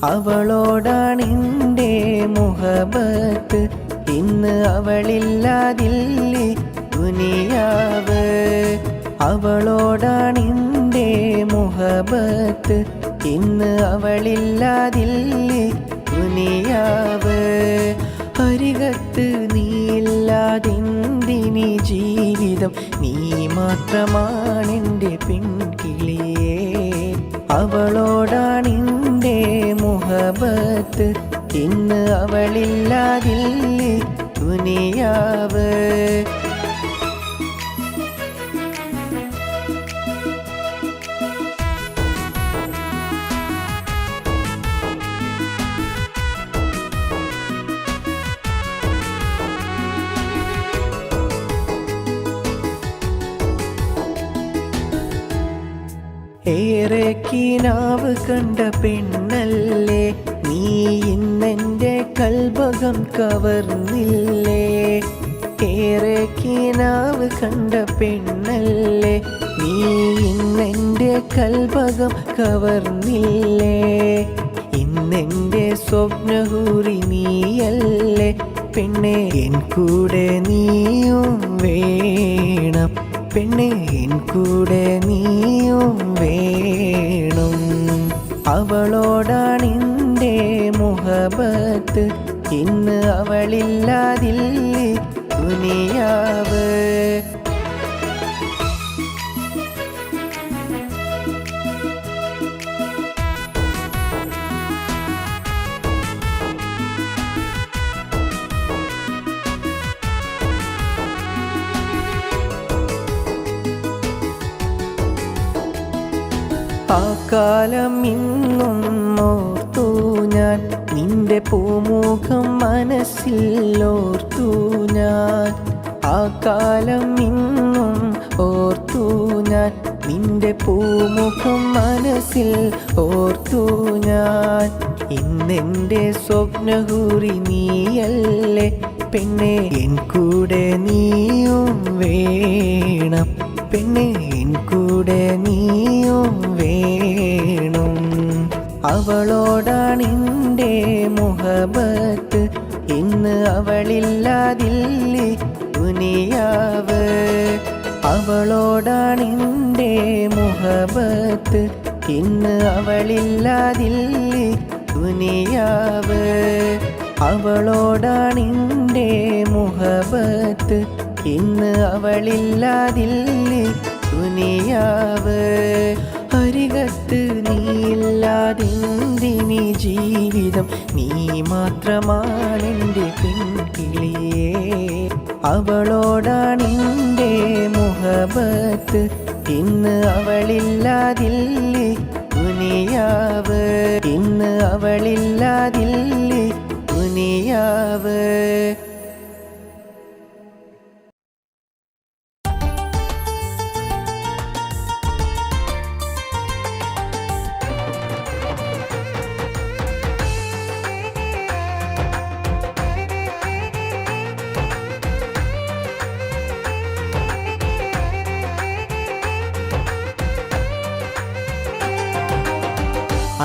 അവളോടാണെൻ്റെ മുഹബത്ത്, ഇന്ന് അവളില്ലാതില്ലേ ദുനിയാവ്. അവളോടാണെൻ്റെ മുഹബത്ത്, ഇന്ന് അവളില്ലാതില്ലേ ദുനിയാവ്. അരികത്ത് നീയില്ലാതെന്തിനി ജീവിതം, നീ മാത്രമാണെൻ്റെ പെൺകിളിയേ. അവളോടാണെൻ്റെ മുഹബത്ത്, ഇന്ന് അവളില്ലാതില്ലേ ദുനിയാവ്. ഏറെ കിനാവ് കണ്ട പെണ്ണല്ലേ നീ, ഇന്നെൻ്റെ കൽബകം കവർന്നില്ലേ. ഏറെ കിനാവ് കണ്ട പെണ്ണല്ലേ നീ, ഇന്നെൻ്റെ കൽബകം കവർന്നില്ലേ. ഇന്നെൻ്റെ സ്വപ്നഹൂറി നീയല്ലേ പെണ്ണെ, എൻ കൂടെ നീയും വേണം പെണ്ണെ, എൻ കൂടെ നീയും വേണം. അവളോടാണെൻ്റെ മുഹബത്ത്, ഇന്ന് അവളില്ലാതില്ലേ ദുനിയാവ്. ആ കാലം ഇന്നും ഓർത്തു ഞാൻ, നിന്റെ പൂമുഖം മനസ്സിൽ ഓർത്തു ഞാൻ. ആ കാലം ഇന്നും ഓർത്തു ഞാൻ, നിന്റെ പൂമുഖം മനസ്സിൽ ഓർത്തു ഞാൻ. ഇന്നെൻ്റെ സ്വപ്നഹൂറി നീയല്ലേ പെണ്ണെ, എൻ കൂടെ നീയും വേണം പെണ്ണെ, എൻ കൂടെ നീയും വേണം. അവളോടാണെൻ്റെ മുഹബത്ത്, ഇന്ന് അവളില്ലാതില്ലേ ദുനിയാവ്. അവളോടാണെൻ്റെ മുഹബത്ത്, ഇന്ന് അവളില്ലാതില്ലേ ദുനിയാവ്. അവളോടാണെൻ്റെ മുഹബത്ത്, ഇന്ന് അവളില്ലാതില്ലേ ദുനിയാവ്. അരികത്ത് നീയില്ലാതെന്തിനി ജീവിതം, നീ മാത്രമാണെൻ്റെ പെൺകിളിയേ. അവളോടാണെൻ്റെ മുഹബത്ത്, ഇന്ന് അവളില്ലാതില്ലേ ദുനിയാവ്. ഇന്ന് അവളില്ലാതില്ലേ ദുനിയാവ്.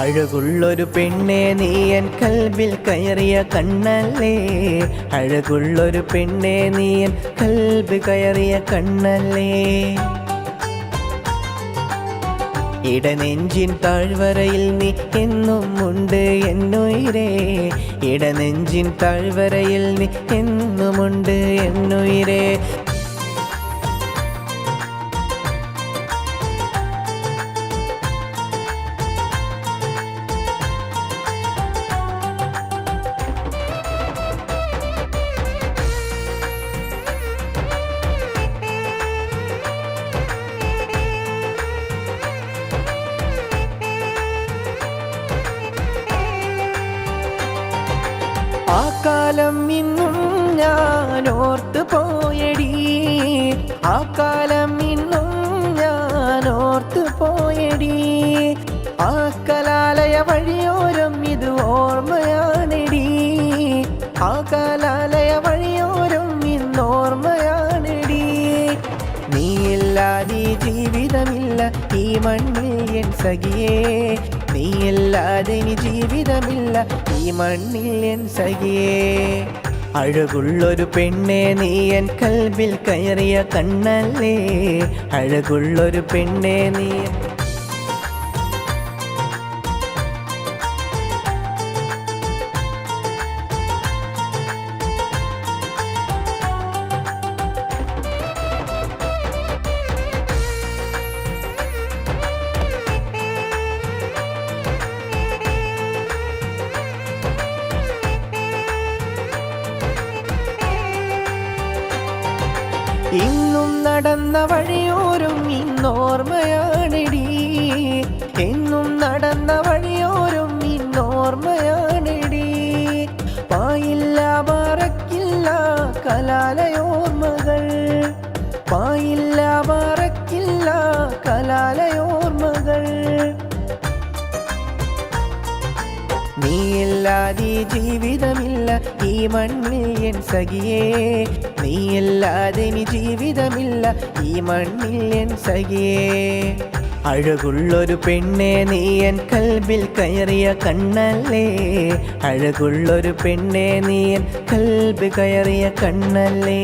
അഴകുള്ളൊരു പെണ്ണെ നീ എൻ കൽബിൽ കയറിയ കണ്ണല്ലേ. അഴകുള്ളൊരു പെണ്ണെ നീ എൻ കൽബ് കയറിയ കണ്ണല്ലേ. ഇടനെഞ്ചിൻ താഴ്വരയിൽ നീ എന്നും ഉണ്ട് എന്നുയിരേ. ഇടനെഞ്ചിൻ താഴ്വരയിൽ നീ എന്നുമുണ്ട് എന്നുയിരേ. ആ കാലം ഇന്നും ഞാൻ ഓർത്ത് പോയടി. ആ കാലം ഇന്നും ഞാൻ ഓർത്ത് പോയടി. ആ കലാലയ വഴിയോരം ഇത് ഓർമ്മയാണെടി. ആ കലാലയ വഴിയോരം ഇന്നോർമ്മയാണെടി. നീയില്ലാതെ ജീവിതമില്ല ഈ മണ്ണിൽ എൻ സഖിയേ. നീയില്ലാതെ ഇനി ജീവിതമില്ല ഈ മണ്ണിൽ എൻ സഖിയേ. അഴകുള്ളൊരു പെണ്ണെ നീ എൻ കൽബിൽ കയറിയ കണ്ണല്ലേ, അഴകുള്ളൊരു പെണ്ണെ നീ. ഇന്നും നടന്ന വഴിയോരും ഇന്നോർമ്മയാണെടി, എന്നും നടന്ന വഴിയോരും ഇന്നോർമ്മയാണെടി. പായില്ല മറക്കില്ല കലാലയോർമ്മകൾ, പായില്ല മറക്കില്ല കലാലയോർമ്മകൾ. നീയില്ലാതെ ജീവിതമില്ല ഈ മണ്ണിൽ എൻ സഖിയേ, നീയില്ലാതെ ഇനി ജീവിതമില്ല ഈ മണ്ണിൽ എൻ സഖിയേ. അഴകുള്ളൊരു പെണ്ണെ നീ എൻ കൽബിൽ കയറിയ കണ്ണല്ലേ, അഴകുള്ളൊരു പെണ്ണെ നീ എൻ കൽബ് കയറിയ കണ്ണല്ലേ.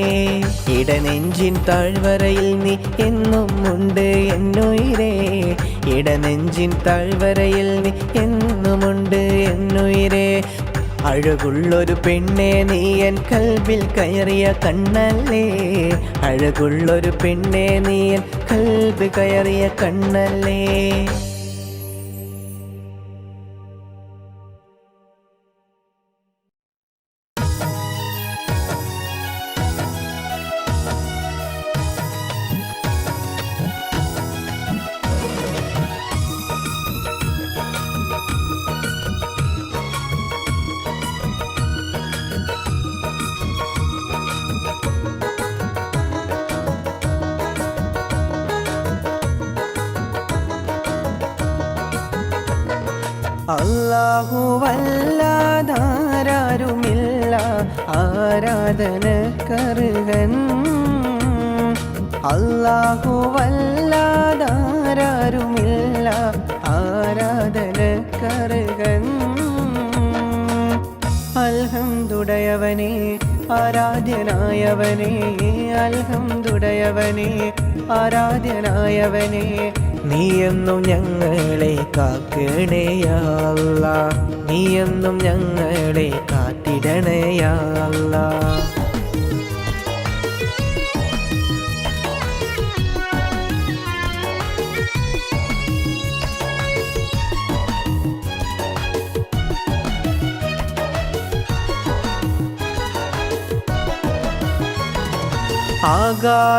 ഇടനെഞ്ചിൻ താഴ്വരയിൽ നീ എന്നും ഉണ്ട് എന്നുയിരേ, ഇടനെഞ്ചിൻ താഴ്വരയിൽ നീ എന്നുമുണ്ട് എന്നുയിരേ. അഴകുള്ളൊരു പെണ്ണെ നീ എൻ കൽബിൽ കയറിയ കണ്ണല്ലേ, അഴകുള്ളൊരു പെണ്ണെ നീ എൻ കൽബ് കയറിയ കണ്ണല്ലേ. അല്ലാഹുവല്ലാതാരുമില്ല ആരാധനക്കർഹൻ, അല്ലാഹുവല്ലാതാരുമില്ല ആരാധനക്കർഹൻ. അൽഹംദുടയവനേ ആരാധ്യനായവനേ, അൽഹംദുടയവനേ ആരാധ്യനായവനേ. നീയെന്നും ഞങ്ങളെ കാക്കണേ യാ അല്ലാഹ്, നീയെന്നും ഞങ്ങളെ കാത്തിടണേ യാ അല്ലാഹ്.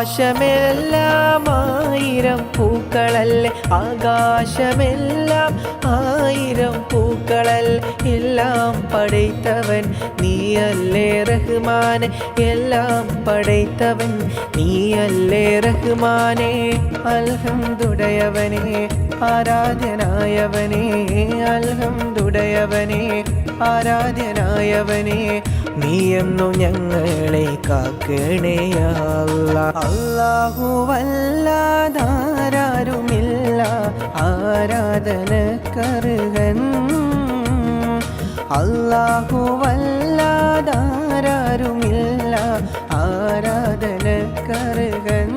ആകാശമെല്ലാം ആയിരം പൂക്കളല്ലേ, ആകാശമെല്ലാം ആയിരം പൂക്കളല്ലേ. എല്ലാം പടൈത്തവൻ നീയല്ലേ റഹ്മാനെ, എല്ലാം പടൈത്തവൻ നീയല്ലേ റഹ്മാനെ. അൽഹംദുടയവനേ ആരാധ്യനായവനേ, അൽഹംദുടയവനേ ആരാധ്യനായവനേ. നീയെന്നും ഞങ്ങളെ കാക്കണേ യാ അല്ലാഹ്. അല്ലാഹുവല്ലാതാരുമില്ല ആരാധനക്കർഹൻ, അല്ലാഹുവല്ലാതാരുമില്ല ആരാധനക്കർഹൻ.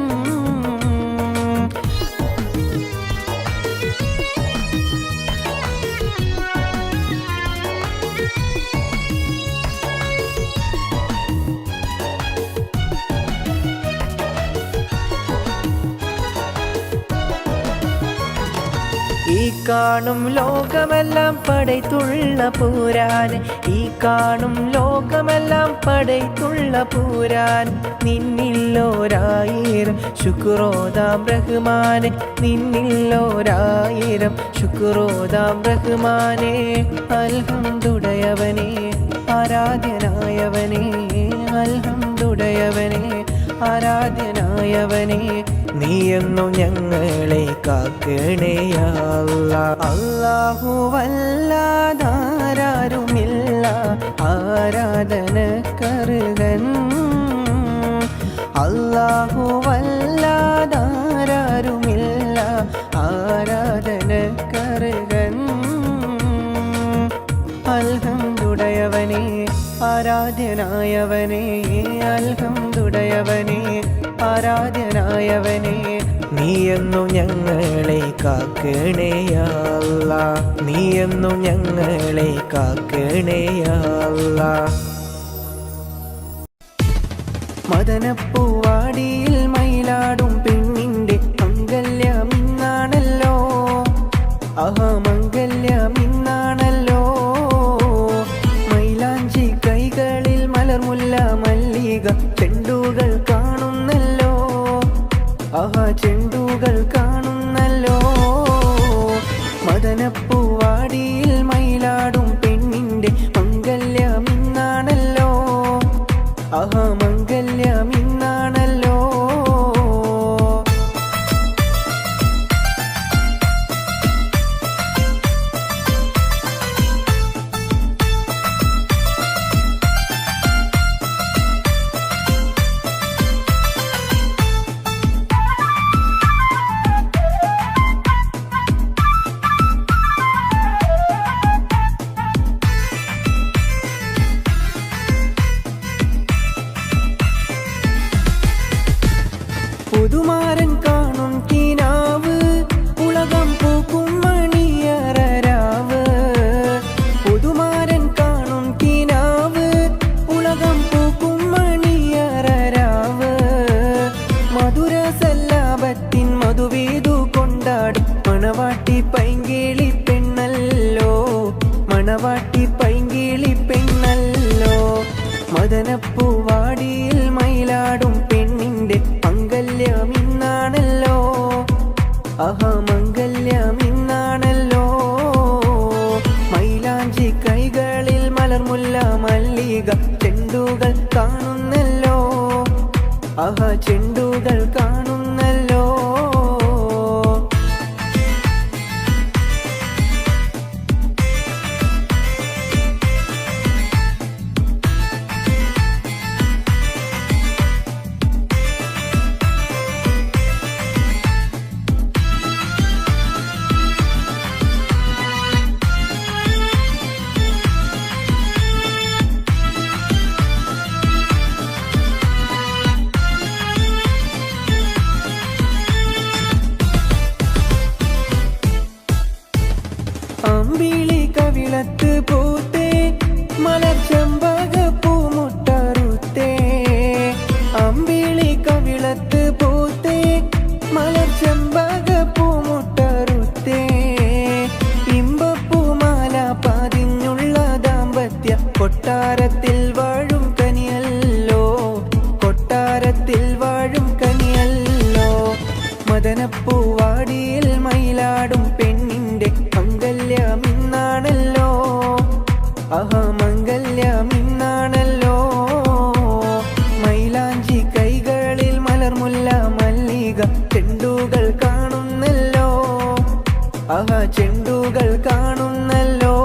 ഈ കാണും ലോകമെല്ലാം പടൈത്തുള്ള പൂരാൻ, ഈ കാണും ലോകമെല്ലാം പടൈത്തുള്ള പൂരാൻ. നിന്നില്ലോരായിരം ശുക്രോദാം റഹ്മാനെ, നിന്നില്ലോരായിരം ശുക്രോദാം റഹ്മാനെ. അൽഹംദുടയവനേ ആരാധ്യനായവനേ, അൽഹംദുടയവനേ ആരാധ്യനായവനേ. നീയെന്നും ഞങ്ങളെ കാക്കണേ യാ അല്ലാഹ്. അല്ലാഹുവല്ലാതാരുമില്ല ആരാധനക്കർഹൻ, അല്ലാഹുവല്ലാതാരുമില്ല ആരാധനക്കർഹൻ. റാസിഖായവനേ അൽഹംദുടയവനേ ആരാധ്യനായവനേ നീയെന്നും ഞങ്ങളെ കാക്കണേ യാ അല്ലാഹ് നീയെന്നും ഞങ്ങളെ കാക്കണേ യാ അല്ലാഹ് മദനപ്പൂവാടിയിൽ മയിലാടും പെണ്ണിന്റെ മംഗല്യമിന്നാണല്ലോ മംഗല്യമിന്നാണല്ലോ മൈലാഞ്ചി കൈകളിൽ മലർമുല്ല മല്ലിക ചെണ്ടുകൾ കാണുന്നല്ലോ ചെണ്ടുകൾ കാണുന്നല്ലോ മദനപ്പൂവാടിയിൽ മയിലാടും പെണ്ണിന്റെ മംഗല്യമിന്നാണല്ലോ മംഗല്യമിന്നാണല്ലോ പുതുമാരൻ കാണും കിനാവ് ഉലകം പൂക്കും മണിയറരാവ് പുതുമാരൻ കാണും കിനാവ് ഉലകം പൂക്കും മണിയറരാവ് മധുര സല്ലാപത്തിൻ മധുവേദു കൊണ്ടാടും മണവാട്ടി പൈങ്കിളി പെണ്ണല്ലോ മണവാട്ടി പൈങ്കിളി പെണ്ണല്ലോ മദനപ്പൂവാടിയിൽ മയിലാടും പെണ്ണിന്റെ മംഗല്യമിന്നാണല്ലോ മംഗല്യമിന്നാണല്ലോ മൈലാഞ്ചി കൈകളിൽ മലർമുല്ല മല്ലിക ചെണ്ടുകൾ കാണുന്നല്ലോ ചെണ്ടുകൾ കാണുന്നല്ലോ അമ്പിളി കവിളത്ത് പൂത്തേ മലർച്ചെമ്പക പൂമുട്ടറുത്തേ അമ്പിളി കവിളത്ത് പൂത്തേ മലർച്ചെമ്പക പൂമുട്ടറുത്തേ ഇമ്പപ്പൂമാല പതിഞ്ഞുള്ള ദാമ്പത്യ കൊട്ടാരത്തിൽ വാഴും കനിയല്ലോ കൊട്ടാരത്തിൽ വാഴും കനിയല്ലോ മദനപ്പൂവാടിയിൽ മയിലാടും പെണ്ണിന്റെ മംഗല്യമിന്നാണല്ലോ മംഗല്യമിന്നാണല്ലോ മൈലാഞ്ചി കൈകളിൽ മലർമുല്ല മല്ലിക ചെണ്ടുകൾ കാണുന്നല്ലോ ചെണ്ടുകൾ കാണുന്നല്ലോ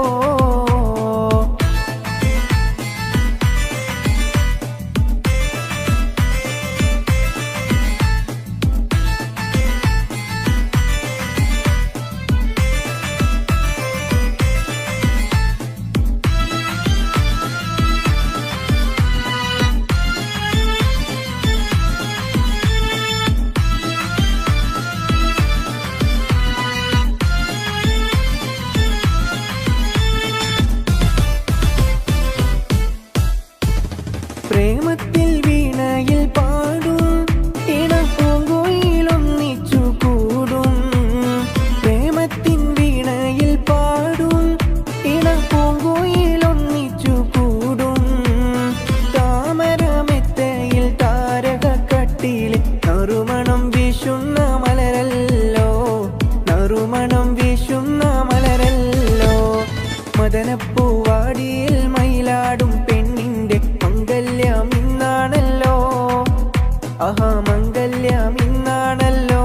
പ്രേമത്തിൽ വീണയിൽ പാടും ഇണപ്പൂങ്കുയിലൊന്നിച്ചു കൂടും പ്രേമത്തിൻ വീണയിൽ പാടും ഇണപ്പൂങ്കുയിലൊന്നിച്ചു കൂടും താമരമെത്തയിൽ താരകക്കട്ടിയിൽ നറുമണം വീശുന്ന മലരല്ലോ നറുമണം വീശുന്ന മലരല്ലോ മദനപ്പൂവാടിയിൽ മയിലാടും പെണ്ണിന്റെ മംഗല്യമിന്നാണല്ലോ മംഗല്യമിന്നാണല്ലോ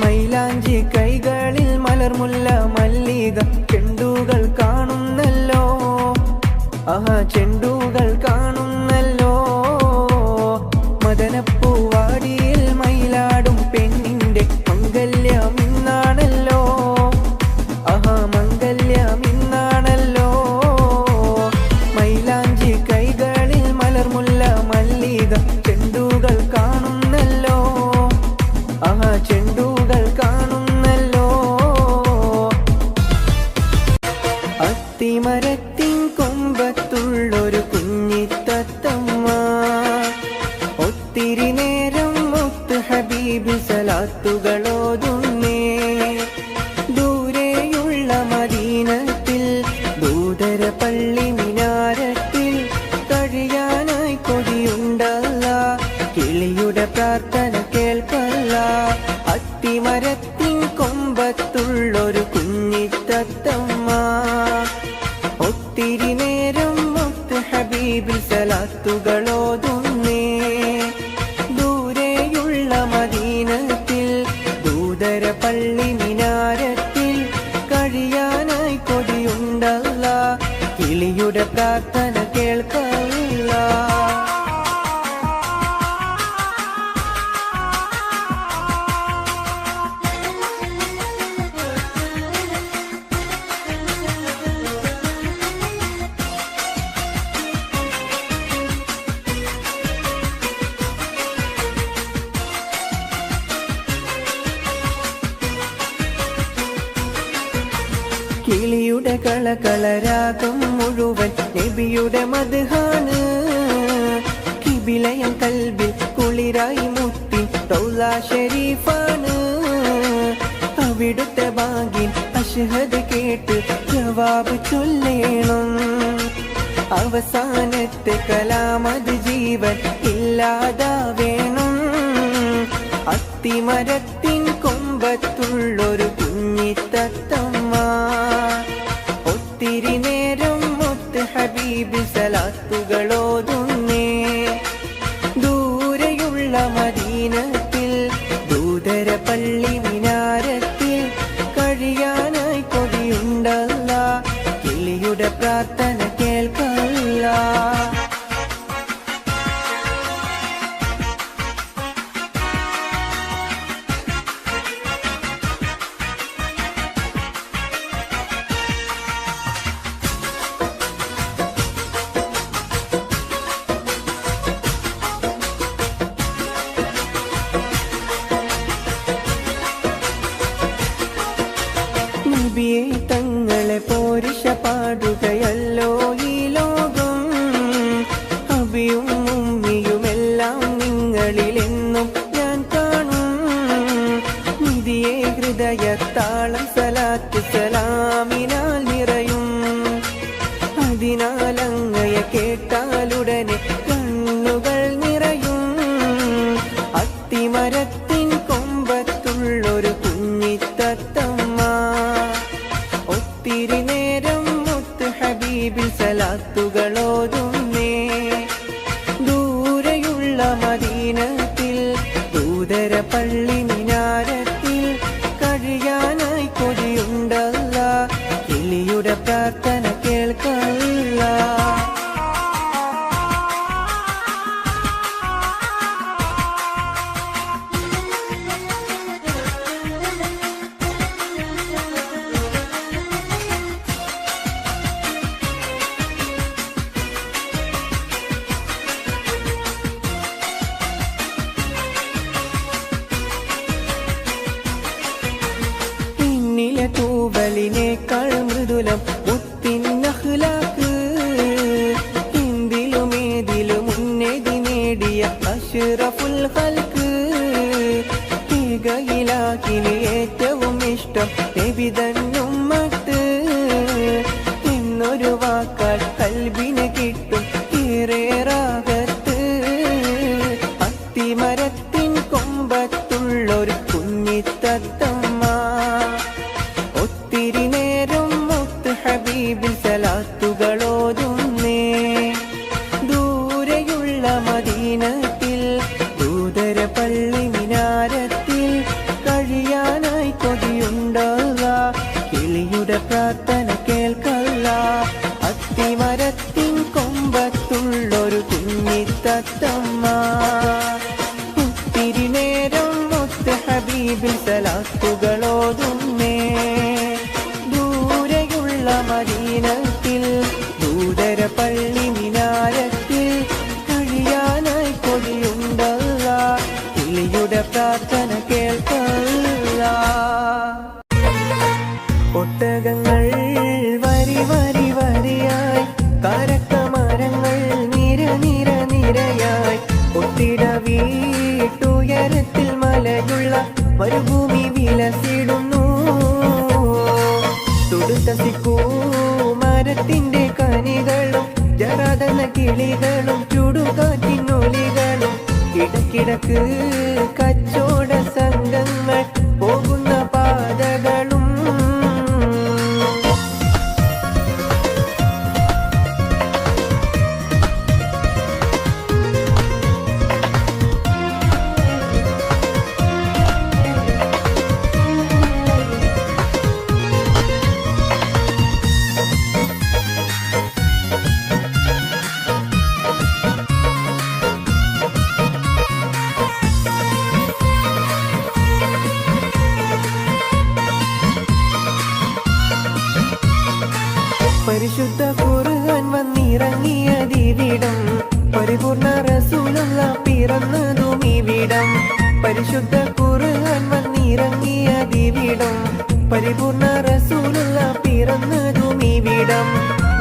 മൈലാഞ്ചി കൈകളിൽ മലർമുല്ല മല്ലിക ചെണ്ടുകൾ കാണുന്നല്ലോ ചെണ്ടുകൾ കാണുന്നല്ലോ മദനപ്പൂവാടിയിൽ മയിലാടും പെണ്ണിന്റെ മംഗല്യമിന്നാണല്ലോ മംഗല്യമിന്നാണല്ലോ മൈലാഞ്ചി കൈ ഹബീബിൽ സലാത്തുകളോതുന്നേ. ദൂരെയുള്ള മദീനത്തിൽ ദൂതര പള്ളി മിനാരത്തിൽ കഴിയാനായി കൊതിയുണ്ടല്ല. കിളിയുടെ പ്രാർത്ഥന കേൾക്കല്ല. അത്തിമരത്തിൻ കൊമ്പത്തുള്ളൊരു കുഞ്ഞിത്തത്തമ്മ ഒത്തിരി നേരം മുത്ത് ഹബീബിൽ സലാത്തുകളോതുന്നേ. ദൂരെയുള്ള മദീനത്തിൽ ദൂതര പള്ളി മിനാരത്തിൽ കഴിയാനായി കൊതിയുണ്ടല്ല. കിളിയുടെ പ്രാർത്ഥന കേൾക്കല്ല. കിളിയുടെ കളകളരാഗം മുഴുവൻ നബിയുടെ മദ്ഹാണ്. കിബിലയം കൽബിൽ കുളിരായി മുത്തി റൗള ഷരീഫാണ്. അവിടുത്തെ ബാഗിൻ അഷ്ഹദ് കേട്ട് ജവാബ് ചൊല്ലേണം. അവസാനത്തെ കലാമത് ജീവൻ ഇല്ലാതാവേണം. അത്തിമരത്തിൻ കൊമ്പത്തുള്ളൊരു കുഞ്ഞിത്തത്തമ്മ ഒത്തിരി നേരം മുത്ത് ഹബീബിൽ സലാത്തുകളോതുന്നേ. ദൂരെയുള്ള മദീനത്തിൽ ദൂതര പള്ളി മിനാരത്തിൽ കഴിയാനായി കൊതിയുണ്ടല്ല. കിളിയുടെ പ്രാർത്ഥന കേൾക്കല്ല. നബിയെ തങ്ങളെ പോരിഷ പാടുകയല്ലോ ഈ ലോകം. അബിയും ഉമ്മിയുമെല്ലാം നിങ്ങളിലെന്നും ഞാൻ കാണും. നിധിയെ ഹൃദയത്താളം സലാത്ത് സലാമിനാൽ നിറയും. അതിനാൽ അങ്ങയെ കേട്ടാലുടനെ കണ്ണുകൾ നിറയും. അത്തിമരത്തിൻ കൊമ്പത്തുള്ളൊരു കുഞ്ഞിത്തത്തമ്മ ഒത്തിരി നേരം മുത്ത് ഹബീബിൽ സലാത്തുകളോതുന്നേ. ദൂരെയുള്ള മദീനത്തിൽ ദൂതര പള്ളി മിനാരത്തിൽ കഴിയാനായി കൊതിയുണ്ടല്ല. കിളിയുടെ പ്രാർത്ഥന കേൾക്കല്ല. തൂവലിനേക്കാൾ മൃദുലം മുത്തിൻ അഖ്ലാഖ്. എന്തിലുമേതിലും ഉന്നതി നേടിയ അഷ്റഫുൽ ഖൽഖ്. തികയിലാക്കിന് ഏറ്റവും ഇഷ്ടം നബി തന്നുമ്മത്ത് എന്നൊരു വാക്കാൽ കൽബിന് കിട്ടും ഏറെ റാഹത്ത്. അത്തിമരത്തിൻ കൊമ്പത്തുള്ളൊരു കുഞ്ഞിത്തത്തമ്മ ഒത്തിരി നേരം മുത്ത് ഹബീബിൽ സലാത്തുകളോതുന്നേ. ദൂരെയുള്ള മദീനത്തിൽ ദൂതര പള്ളി മിനാരത്തിൽ കഴിയാനായി കൊതിയുണ്ടല്ല. കിളിയുടെ പ്രാർത്ഥന കേൾക്കല്ല. അത്തിമരത്തിൻ കൊമ്പത്തുള്ളൊരു കുഞ്ഞിത്തത്തമ്മ ഒത്തിരി നേരം മുത്ത് ഹബീബിൽ സലാത്തുകളോതുന്നേ. ദൂരെയുള്ള മദീനത്തിൽ ദൂതര പള്ളി മിനാരത്തിൽ കഴിയാനായി കൊതിയുണ്ടല്ല. കിളിയുടെ പ്രാർത്ഥന കേൾക്കല്ല. ഒട്ടകങ്ങൾ വരി വരി വരിയായി കരക്കമരങ്ങൾ നിര നിര നിരയായി ഒത്തിട വീട്ടുയരത്തിൽ മലയുള്ള മലയുള്ള മരുഭൂമി വിലസിടുന്നു. തുടുത്ത സിക്കൂ മരത്തിന്റെ കനികളും ജറാതന കിളികളും ചുടുകാറ്റിനൊലികളും ഇടക്കിടക്ക് കച്ചോട സംഘങ്ങൾ പോകുന്ന പാതകളും പരിശുദ്ധ ഖുർആൻ വന്നിറങ്ങിയതിവിടം പരിപൂർണ റസൂലുള്ള പിറന്നതും ഇവിടം. പരിശുദ്ധ ഖുർആൻ വന്നിറങ്ങിയതിവിടം പരിപൂർണ റസൂലുള്ള പിറന്നതും ഇവിടം.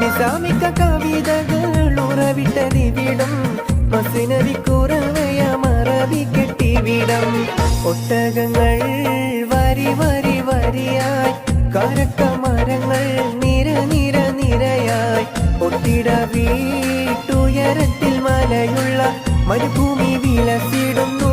നിസാമിക കവിതകൾ ഉറവിട്ടതിവിടം മസ്നവി കുറവയ മറവി കെട്ടിവിടം. ഒട്ടകങ്ങൾ വരി വരി വരിയായി കരക്ക മരങ്ങൾ നിര നിര നിരയായി ഒട്ടിട വീട്ടുയരത്തിൽ മലയുള്ള മരുഭൂമി വിലസിടുന്നു.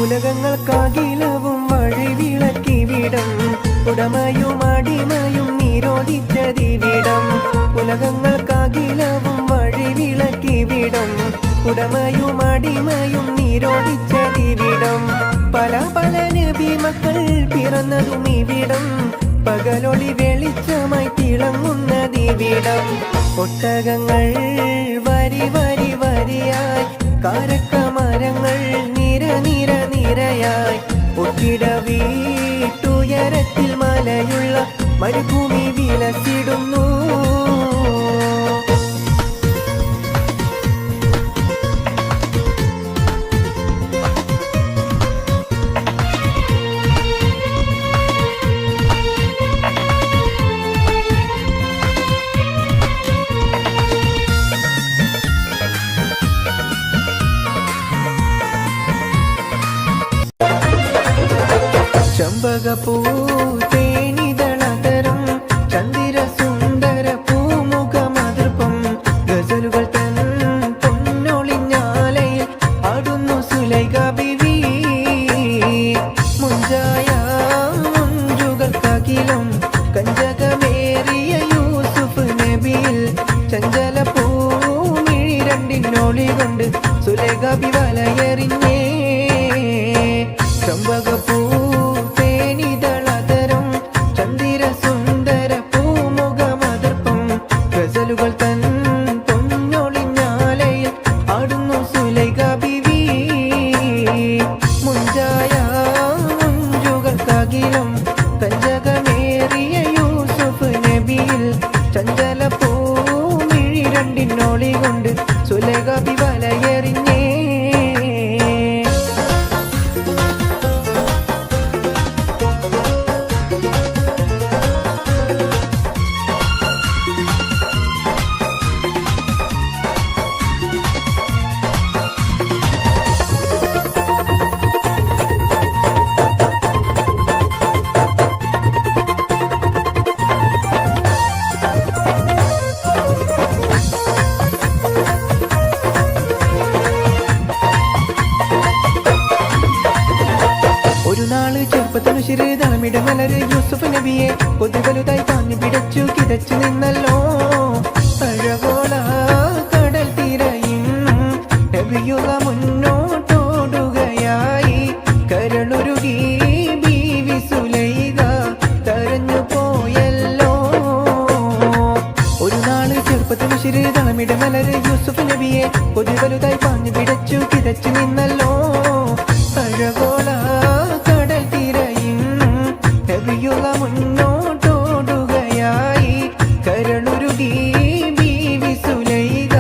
ഉലകങ്ങൾക്കാകിലവും വഴിവിളക്കിവിടം ഉടമയും അടിമയും നിരോധിച്ചതിവിടം. ഉലകങ്ങൾക്കാകിലവും വഴിവിളക്കിവിടം ഉടമയും അടിമയും നിരോധിച്ചതിവിടം. പല പല നബി മക്കൾ പിറന്നതും ഇവിടം പകലൊളി വെളിച്ചമായി തിളങ്ങുന്നതിവിടം. ഒട്ടകങ്ങൾ വരി വരി വരിയായി കാരക്ക മരങ്ങൾ നിര നിര നിരയായി ഒട്ടിട വീട്ടുയരത്തിൽ മലയുള്ള മരുഭൂമി വിലസിടുന്നു. ചെമ്പകപ്പൂ തേനിതളതരം ചന്ദിര സുന്ദര പൂമുഖമതിർപ്പം ഗസലുകൾ തൻ പൊന്നൊളിഞ്ഞാലയിൽ ആടുന്നു സുലൈഖ ബീവി. മുഞ്ചായ മുഞ്ചുകൾക്കകിലും കഞ്ചകമേറിയ യൂസുഫ് നബിയിൽ ചഞ്ചല പൂമിഴി രണ്ടിനൊളി കൊണ്ട് സുലൈഖ ബി വലയെറിഞ്ഞേ. ചെമ്പകപ്പൂ തേനിതളതരം ചന്ദിര സുന്ദര പൂമുഖമതിർപ്പം ഗസലുകൾ തൻ പൊന്നൊളിഞ്ഞാലയിൽ ആടുന്നു സുലൈഖ ബീവി. മുഞ്ചായ മുഞ്ചുകൾക്കകിലും കഞ്ചകമേറിയ യൂസുഫ് നബിയിൽ ചഞ്ചല പൂമിഴി രണ്ടിനൊളി കൊണ്ട് സുലൈഖ ബി വലയെറിഞ്ഞേ. ചെറുതളമിട മലര് യൂസുഫ് നബിയെ പൊതുവലുതായി താങ്ങി പിടച്ചു കിതച്ചു നിന്നല്ലോ. അഴകോള കടൽ തിരയും നബിയുള്ള മുന്നോട്ടോടുകയായി കരളുരുകി ബീവി സുലൈഖ തരഞ്ഞു പോയല്ലോ. ഒരു നാള് ചെറുപ്പത്തിൽ തളമിട മലര് യൂസുഫ് നബിയെ പൊതുവലുതായി താങ്ങി പിടച്ചു കിതച്ചു നിന്നല്ലോ. അഴകോള കടൽ തിരയും കവിയുള്ള മുന്നോട്ടോടുകയായി കരളുരുകി ബീവി സുലൈഖ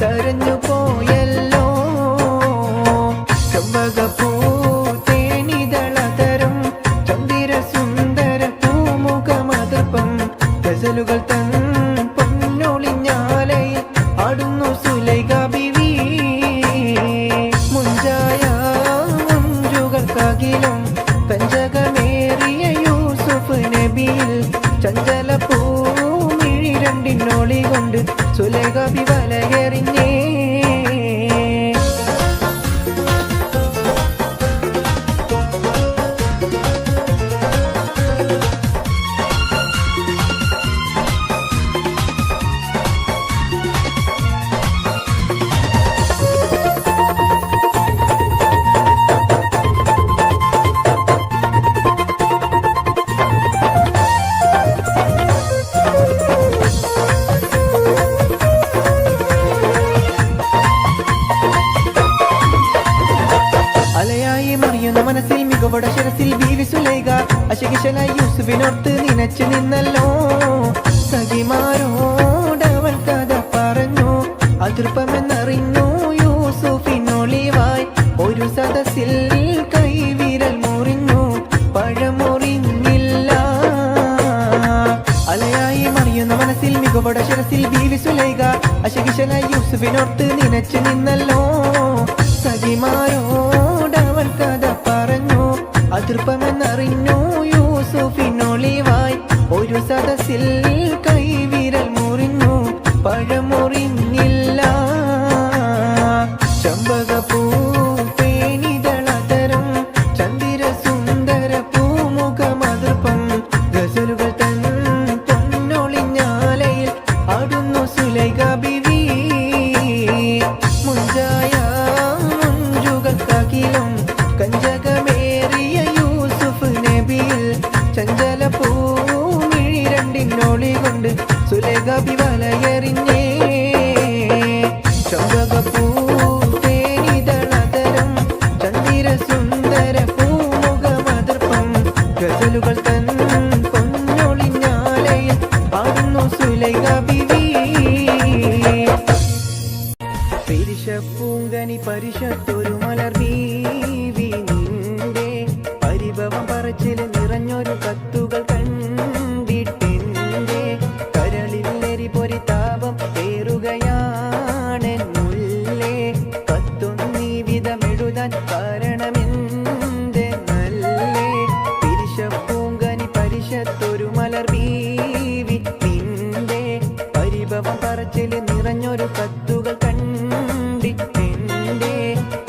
കരഞ്ഞു പോയല്ലോ ചെമ്പകപ്പൂ തേനിതളതരം ചന്ദിര സുന്ദര പൂമുഖമതപ്പം ഗസലുകൾ തൻ പൊന്നൊളിഞ്ഞാലയിൽ ആടുന്നു സുലൈഖ ബീവി മുഞ്ചായ മുഞ്ചുകൾക്കകിലും കഞ്ചകമേറിയ യൂസുഫ് നബിയിൽ ചഞ്ചല പൂമിഴി രണ്ടിനോളി കൊണ്ട് സുലൈഖ ബി വലയെറിഞ്ഞേ അലയായി മറിയുന്ന മനസ്സിൽ മികവോടെ ശിരസിൽ ബീവി സുലൈഖ അശകിശലായി യൂസുഫിനോർത്ത് നിനച്ചു നിന്നല്ലോ സഖിമാരോടവൾ കഥ പറഞ്ഞു അതൃപ്പമെന്നറിഞ്ഞു യൂസുഫിനൊളിവായി ഒരു സദസ്സിൽ കൈവിരൽ മുറിഞ്ഞു പഴമുറിഞ്ഞില്ല അലയായി മറിയുന്ന മനസ്സിൽ മികവോടെ ശിരസിൽ ബീവി സുലൈഖ അശകിശലായി യൂസുഫിനോർത്ത് നിനച്ചു നിന്നല്ലോ സഖിമാരോടവൾ കഥ പറഞ്ഞു അതൃപ്പമെന്നറിഞ്ഞു യൂസുഫിനൊളിവായി ഒരു സദസ്സിൽ കൈവിരൽ മുറിഞ്ഞു പഴമുറിഞ്ഞില്ല ചെമ്പകപ്പൂ തേനിതളതരം ചന്ദിര സുന്ദര പൂമുഖമതൃപ്പം ഗസലുകൾ തൻ പൊന്നൊളിഞ്ഞാലയിൽ ആടുന്നു സുലൈഖ ബീവി മുഞ്ചായ മുഞ്ചുകൾക്കകിലും കഞ്ചകമേറിയ യൂസുഫ് നബിയിൽ ചഞ്ചല പൂമിഴി രണ്ടിനോളി കൊണ്ട് സുലൈഖ ബി വലയെറിഞ്ഞേ ചെമ്പകപ്പൂ തേനിതളതരം ചന്ദിര സുന്ദര പൂമുഖമതൃപ്പം ഗസലുകൾ തൻ പൊന്നൊളിഞ്ഞാലയിൽ ആടുന്നു സുലൈഖ ബീവി പരിശപ്പൂങ്കനി പരിശത്തൊരു മലർ ബീവി നിന്റെ പരിഭവം പറച്ചില് നിറഞ്ഞൊരു കത്തുകൾ കണ്ടിട്ടെന്റെ കരളിൽ എരിപൊരി താപം ഏറുകയാണെന്നുള്ളേ കത്തൊന്നീ വിധമെഴുതാൻ കാരണമെന്റെ നല്ലേ പരിശപ്പൂങ്കനി പരിശത്തൊരു മലർ ബീവി നിന്റെ പരിഭവം പറച്ചില് നിറഞ്ഞൊരു കത്തുകൾ കണ്ടിട്ടെന്റെ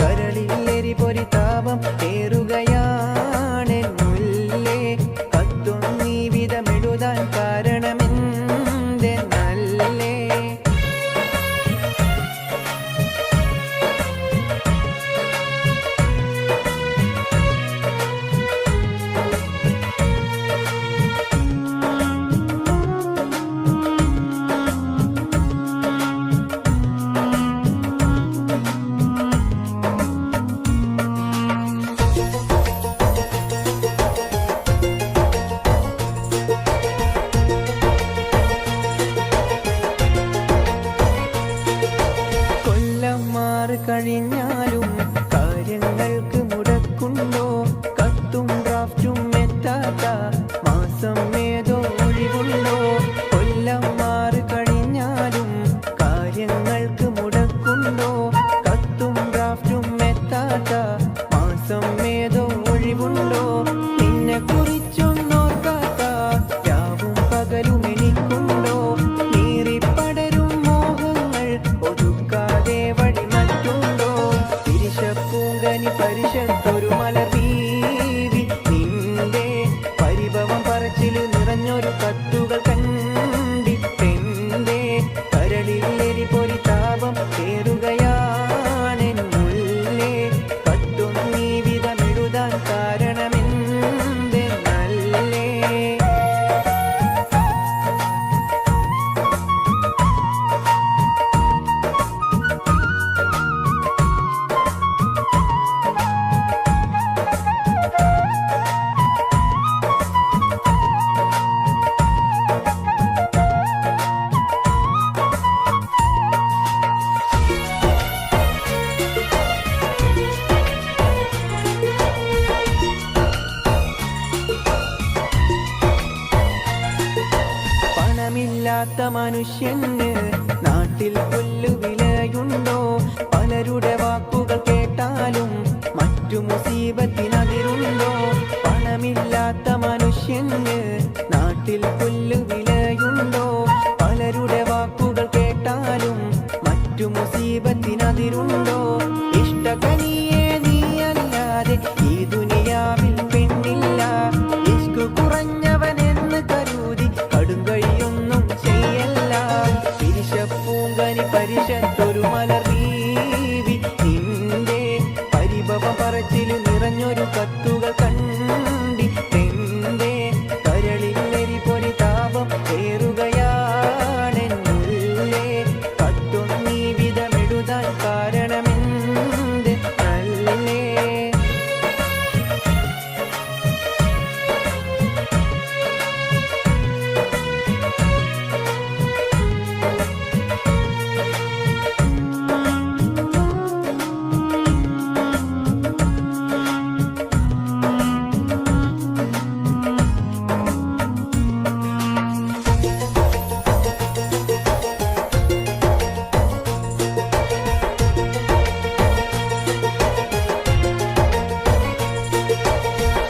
കരളിൽ എരിപൊരി താപം ഏറുകയാണെന്നുള്ളേ കത്തൊന്നീ വിധമെഴുതാൻ കാരണമെന്റെ നല്ലേ കഴിഞ്ഞാലും കാര്യങ്ങൾക്ക് മുടക്കുണ്ടോ കത്തും ഡ്രാഫ്റ്റും എത്താത്ത മാസം ഏതോ ഒഴിവുണ്ടോ കൊല്ലം മാറി കഴിഞ്ഞാലും കാര്യങ്ങൾക്ക് മുടക്കുണ്ടോ കത്തും ഡ്രാഫ്റ്റും എത്താത്ത മാസം ഏതോ ഒഴിവുണ്ടോ നിന്നെ കുറിച്ചൊന്നോർക്കാത്ത രാവും പകലും എനിക്കുണ്ടോ നീറിപ്പടരും മോഹങ്ങൾ ഒതുക്കാതെ വഴി പരിശപ്പൂങ്കനി പരിശത്തൊരു മലർ ബീവി നിന്റെ പരിഭവം പറച്ചില് നിറഞ്ഞൊരു കത്തുകൾ കണ്ടിട്ടെന്റെ കരളിൽ എരിപൊരി താപം ഏറുകയാണെന്നുള്ളേ കത്തൊന്നീ വിധമെഴുതാൻ കാരണമെന്റെ നല്ലേ പറച്ചില് നിറഞ്ഞൊരു കത്തുകൾ കണ്ടിട്ടെന്റെ കരളിൽ എരിപൊരി താപം ഏറുകയാണെന്നുള്ളേ. കത്തൊന്നീ വിധമെഴുതാൻ കാരണമെന്ത് അല്ലേ?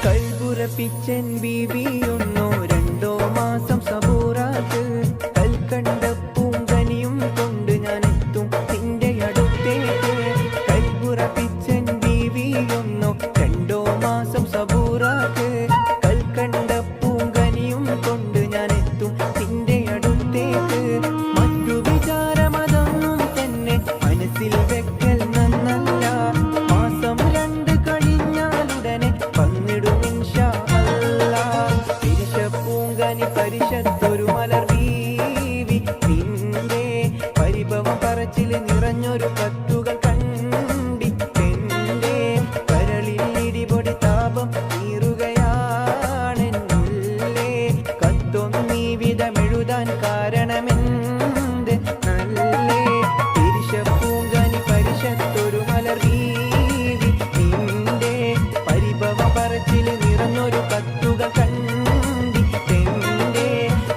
കൽബുറപ്പിച്ചൻ ബീവിയൊന്നോ രണ്ടോ മാസം സബൂറാത്ത്. കൽക്കണ്ട പൂങ്കനിയും കൊണ്ട് ഞാൻ എത്തും നിന്റെ അടുത്തേക്ക്. കൽബുറപ്പിച്ചൻ ബീവിയൊന്നോ രണ്ടോ മാസം സബൂറാത്ത്. കൽക്കണ്ട പൂങ്കനിയും കൊണ്ട് ഞാൻ എത്തും നിന്റെ അടുത്തേക്ക്. മറ്റു വിചാരമതൊന്നും തന്നെ മനസ്സിൽ വെക്കൽ നന്നല്ല. മാസം 2 കഴിഞ്ഞാലുടനെ വന്നിടും ഇൻഷാ അല്ലാഹ്. തിരിശപ്പൂങ്കനി പരിശത്തൊരു മലർ ബീവി നിന്റെ പരിഭവം പറച്ചില് നിറഞ്ഞൊരു കത്തുകൾ കണ്ടിട്ടെന്റെ കരളിൽ ഇടിപൊടി താപം നീറുകയാണെന്നുള്ളേ. കത്തൊന്നീ വിധമെഴുതാൻ കാരണമെന്ത് നല്ലേ? തിരിശപ്പൂങ്കനി പരിശത്തൊരു മലർ ബീവി നിന്റെ പരിഭവം പറച്ചില് നിറഞ്ഞൊരു കത്തുകൾ കണ്ടിട്ടെന്റെ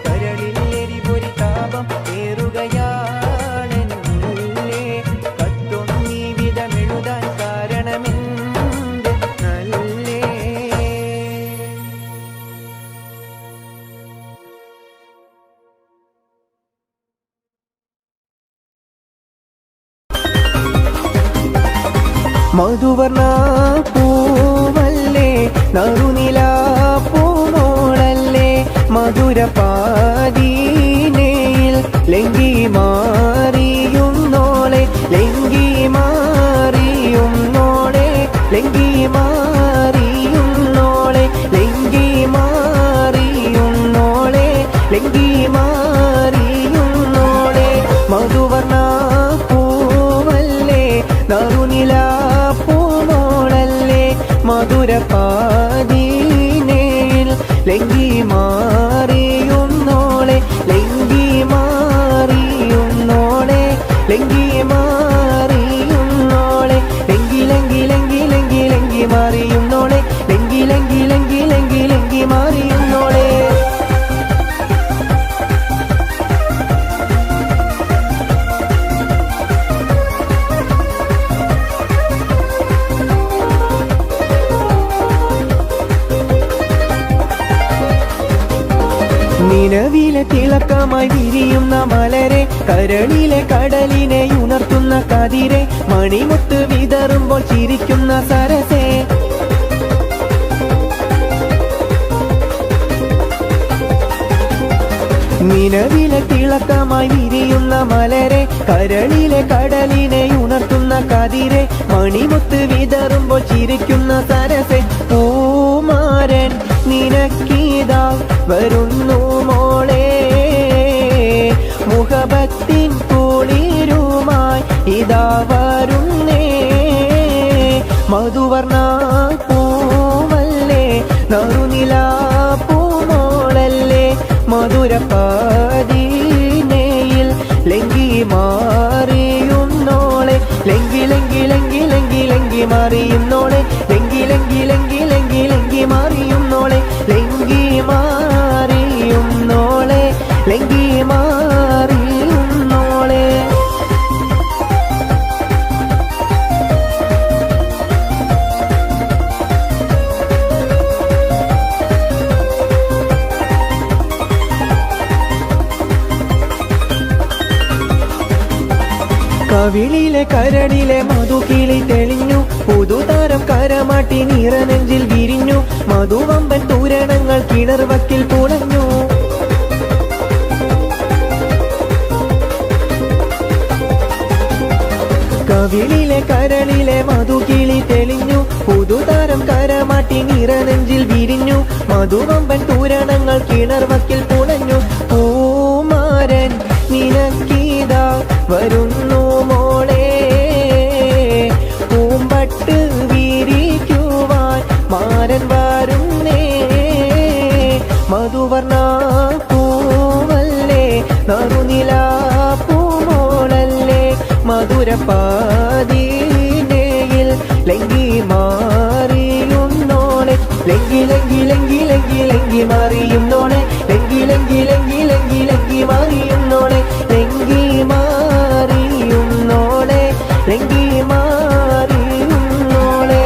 കരളിൽ എരിപൊരി താപം ഏറുകയാണെന്നുള്ളേ. കത്തൊന്നീ വിധമെഴുതാൻ കാരണമെന്ത് നല്ലേ? മധുവർണ പൂവല്ലേ നറുനില പൂമോളല്ലേ. മധുരപാദീനയിൽ ലങ്കി മാറിയുന്നോളെ ലങ്കി മാറിയുന്നോളെ ലങ്കി മാറിയുന്നോളെ ലങ്കി മാറിയുന്നോളെ ലങ്കി മാറിയുന്നോളെ. മധുവർണ പൂവല്ലേ നറുനില പൂമോളല്ലേ. മധുരപാദീനയിൽ ലങ്കി മാറിയുന്നോളെ ലങ്കി മാറിയുന്നോളെ ലങ്കി മാറിയുന്നോളെ. ലങ്കി ലങ്കി ലങ്കി ലങ്കി ലങ്കി മാറിയുന്നോളെ ലങ്കി ലങ്കി ലങ്കി ലങ്കി ലങ്കി മാറിയുന്നോളെ. നിലവിലെ തിളക്കമായി വിരിയുന്ന മലരെ കരളിലെ കടലിനെ ഉണർത്തുന്ന കതിരെ മണിമുത്ത് വിതറുമ്പോൾ ചിരിക്കുന്ന സരസേ. നിലവിലെ തിളക്കമായി വിരിയുന്ന മലരെ കരളിലെ കടലിനെ ഉണർത്തുന്ന കതിരെ മണിമുത്ത് വിതറുമ്പോൾ ചിരിക്കുന്ന സരസേ. പൂമാരൻ നിനക്കീതാ വരുന്നു മോളെ മുഹബത്തിൻ കുളിരുമായി ഇതാ വരുന്നേ. മധുവർണ പൂവല്ലേ നറുനില പൂമോളല്ലേ. മധുരപാദീനയിൽ ലങ്കി മാറിയുന്നോളെ ലങ്കി ലങ്കി ലങ്കി ലങ്കി ലങ്കി മാറിയുന്നോളെ ലങ്കി ലങ്കി ലങ്കി ലങ്കി ലങ്കി മാറിയുന്നോളെ ലങ്കി മാറിയുന്നോളെ ലങ്കി മാറിയുന്നോളെ. കവിളിലെ കരടിലെ മധുകിളി തെളിഞ്ഞു പുതുതാരം കരമാട്ടി നിറനെഞ്ചിൽ വിരിഞ്ഞു. മധുവമ്പൻ തൂരണങ്ങൾ കിണർവക്കിൽ പുളഞ്ഞു. കവിളിലെ കരളിലെ മധുകിളി തെളിഞ്ഞു മധുരം കരമാട്ടി നിറനെഞ്ചിൽ വിരിഞ്ഞു മധുവമ്പൻ തൂരണങ്ങൾ കിണർവക്കിൽ പുണഞ്ഞു പൂമാരൻ നിനക്കീതാ വരുന്നു മോളെ പൂമ്പട്ട് വിരിക്കുവാൻ മാരൻ വരുന്നേ മധുവർണ പൂവല്ലേ നറുനില പൂമോളല്ലേ മധുരപാതീനയിൽ ലങ്കി മാറിയുന്നോളെ ലങ്കി ലങ്കി ലങ്കി ലങ്കി ലങ്കി മാറിയുന്നോളെ ലങ്കി ലങ്കി ലങ്കി ലങ്കി ലങ്കി മാറിയുന്നോളെ ലങ്കി മാറിയുന്നോളെ ലങ്കി മാറിയുന്നോളെ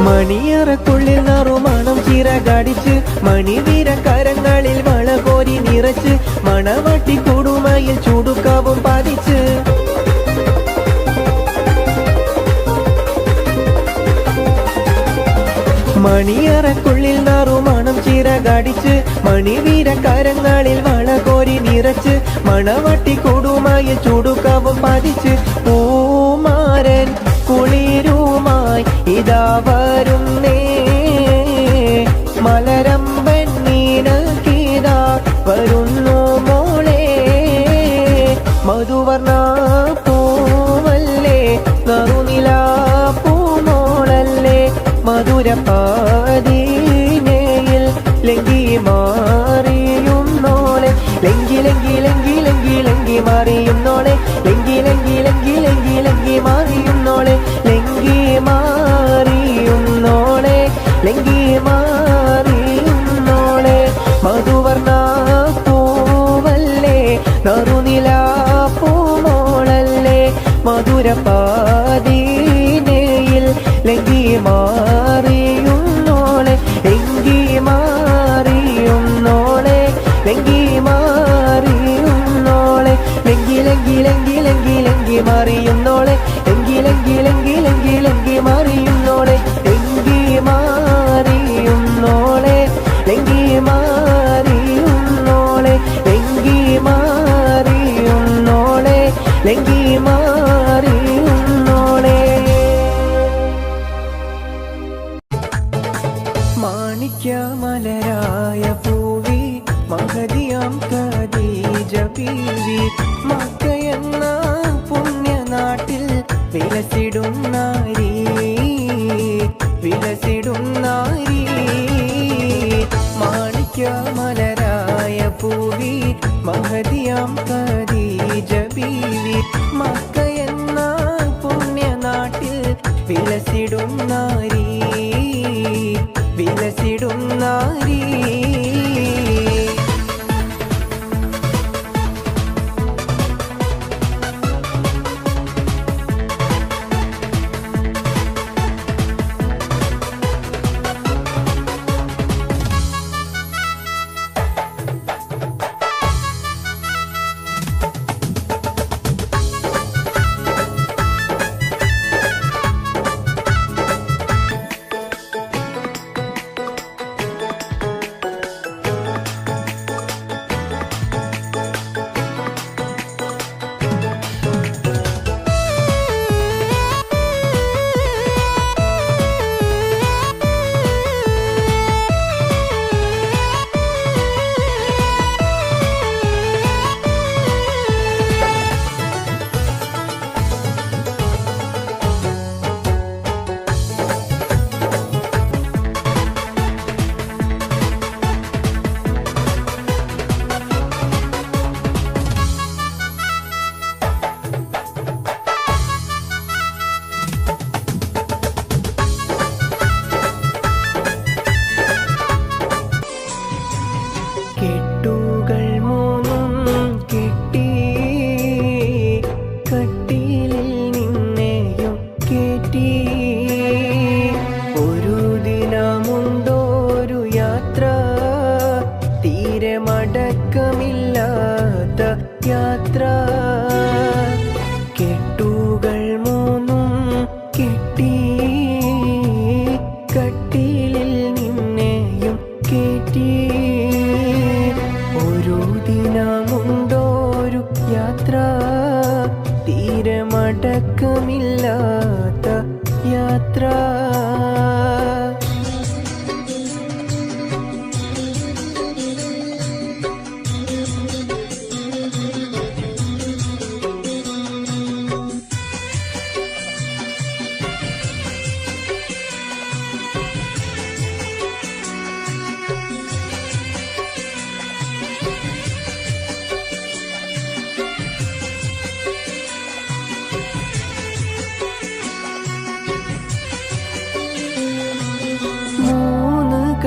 മണിയറക്കുള്ളിൽ നറുമണം ചിറകടിച്ച് മണിവീര കരങ്ങളിൽ വളകോരി നിറച്ച് മണവട്ടി കൊടുമയിൽ ചുടുക്കവും പതിച്ച് മണിയറക്കുള്ളിൽ നറുമണം ചിറകടിച്ച് മണിവീര കരങ്ങളിൽ വളകോരി നിറച്ച് മണവട്ടി കൊടുമയിൽ ചുടുക്കവും പതിച്ച് പൂമാരൻ കുളിരുമായി ഇതാ വരുന്നേ മലരമ്പൻ നീനക്കീതാ വരുന്നു മോളെ മധുവർണ പൂവല്ലേ നറുനില പൂമോളല്ലേ മധുരപാതീനയിൽ ലങ്കി മാറിയുന്നോളെ ലങ്കി ലങ്കി ലങ്കി ലങ്കി ലങ്കി മാറിയുന്നോളെ ലങ്കി ലങ്കി ലങ്കി ലങ്കി ലങ്കി മാറിയുന്നോളെ ലങ്കി മാറിയുന്നോളെ ലങ്കി മാറിയുന്നോളെ മധുവർണ പൂവല്ലേ നറുനില പൂമോളല്ലേ മധുരപാതീനയിൽ ലങ്കി മാറിയുന്നോളെ ലങ്കി മാറിയുന്നോളെ ലങ്കി മാറിയുന്നോളെ ലങ്കി ലങ്കി ലങ്കി ലങ്കി ലങ്കി മാറിയുന്നോളെ ലങ്കി ലങ്കി ലങ്കി ലങ്കി ലങ്കി മാറിയുന്നോളെ ലങ്കി മാറിയുന്നോളെ ലങ്കി മാറിയുന്നോളെ ലങ്കി മാറിയുന്നോളെ ലങ്കി മാറിയുന്നോളെ മാണിക്യമലരായ പൂവി മഹദിയാം ഖദീജ ബീവി മക്കയെന്ന പുണ്യനാട്ടിൽ വിലസിടും നാരി വിലസിടും നാരി മാണിക്യമലരായ പൂവി മഹദിയാം ഖദീജ ബീവി മക്കയെന്ന പുണ്യനാട്ടിൽ വിലസിടും നാരി വിലസിടും നാരി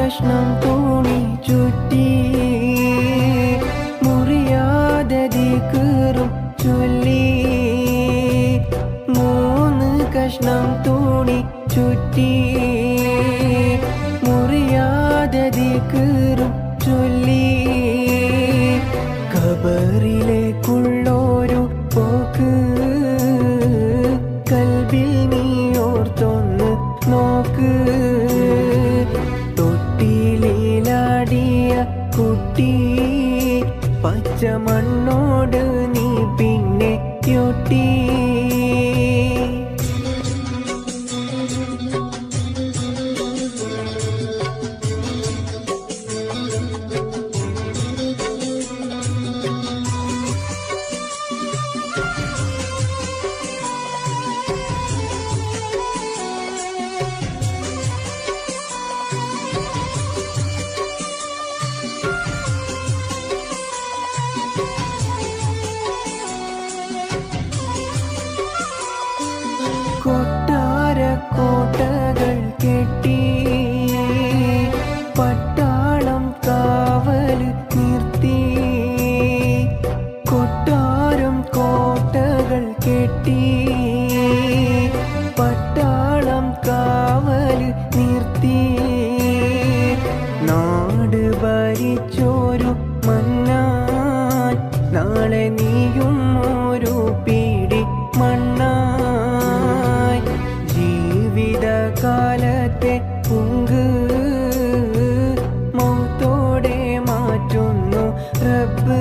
കഷ്ണം തുണി ചുറ്റി മുറിയാതെ ദിക്റും ചൊല്ലി 3 കഷ്ണം തുണി ചുറ്റി മുറിയാതെ ദിക്റും ചൊല്ലി ഖബറിലേക്കുള്ളൊരു പോക്ക് കൽബിൽ നീ ഓർത്തൊന്ന് നോക്ക് തൊട്ടിലാടിയ കുട്ടി പച്ച മണ്ണോട് നീ പിന്നെ യൊട്ടി കോട്ടകൾ കെട്ടി പട്ടാളം കാവൽ നിർത്തി കൊട്ടാരം കോട്ടകൾ കെട്ടി പട്ടാളം കാവൽ നിർത്തി നാട് ഭരിച്ചോരു മന്നാൻ നാളെ നീയും ഒരു പിടി മണ്ണായി ജീവിതകാലത്തെ പുങ്ക് മൗത്തോടെ മാറ്റുന്നു റബ്ബ്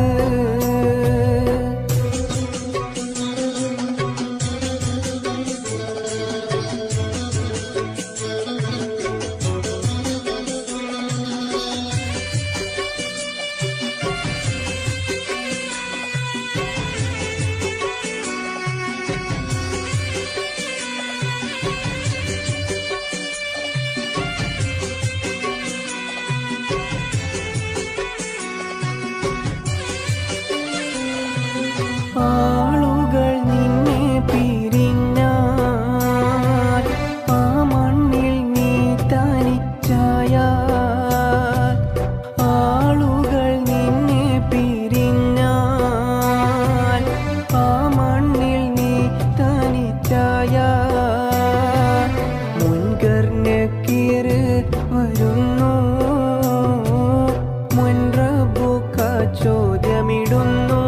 ആളുകൾ നിന്നെ പിരിഞ്ഞാൽ ആ മണ്ണിൽ നീ തനിച്ചായാൽ ആളുകൾ നിന്നെ പിരിഞ്ഞാൽ ആ മണ്ണിൽ നീ തനിച്ചായാൽ മുൻകർ നക്കീർ വരുന്നു മുൻ റബ്ബുക ചോദ്യമിടുന്നു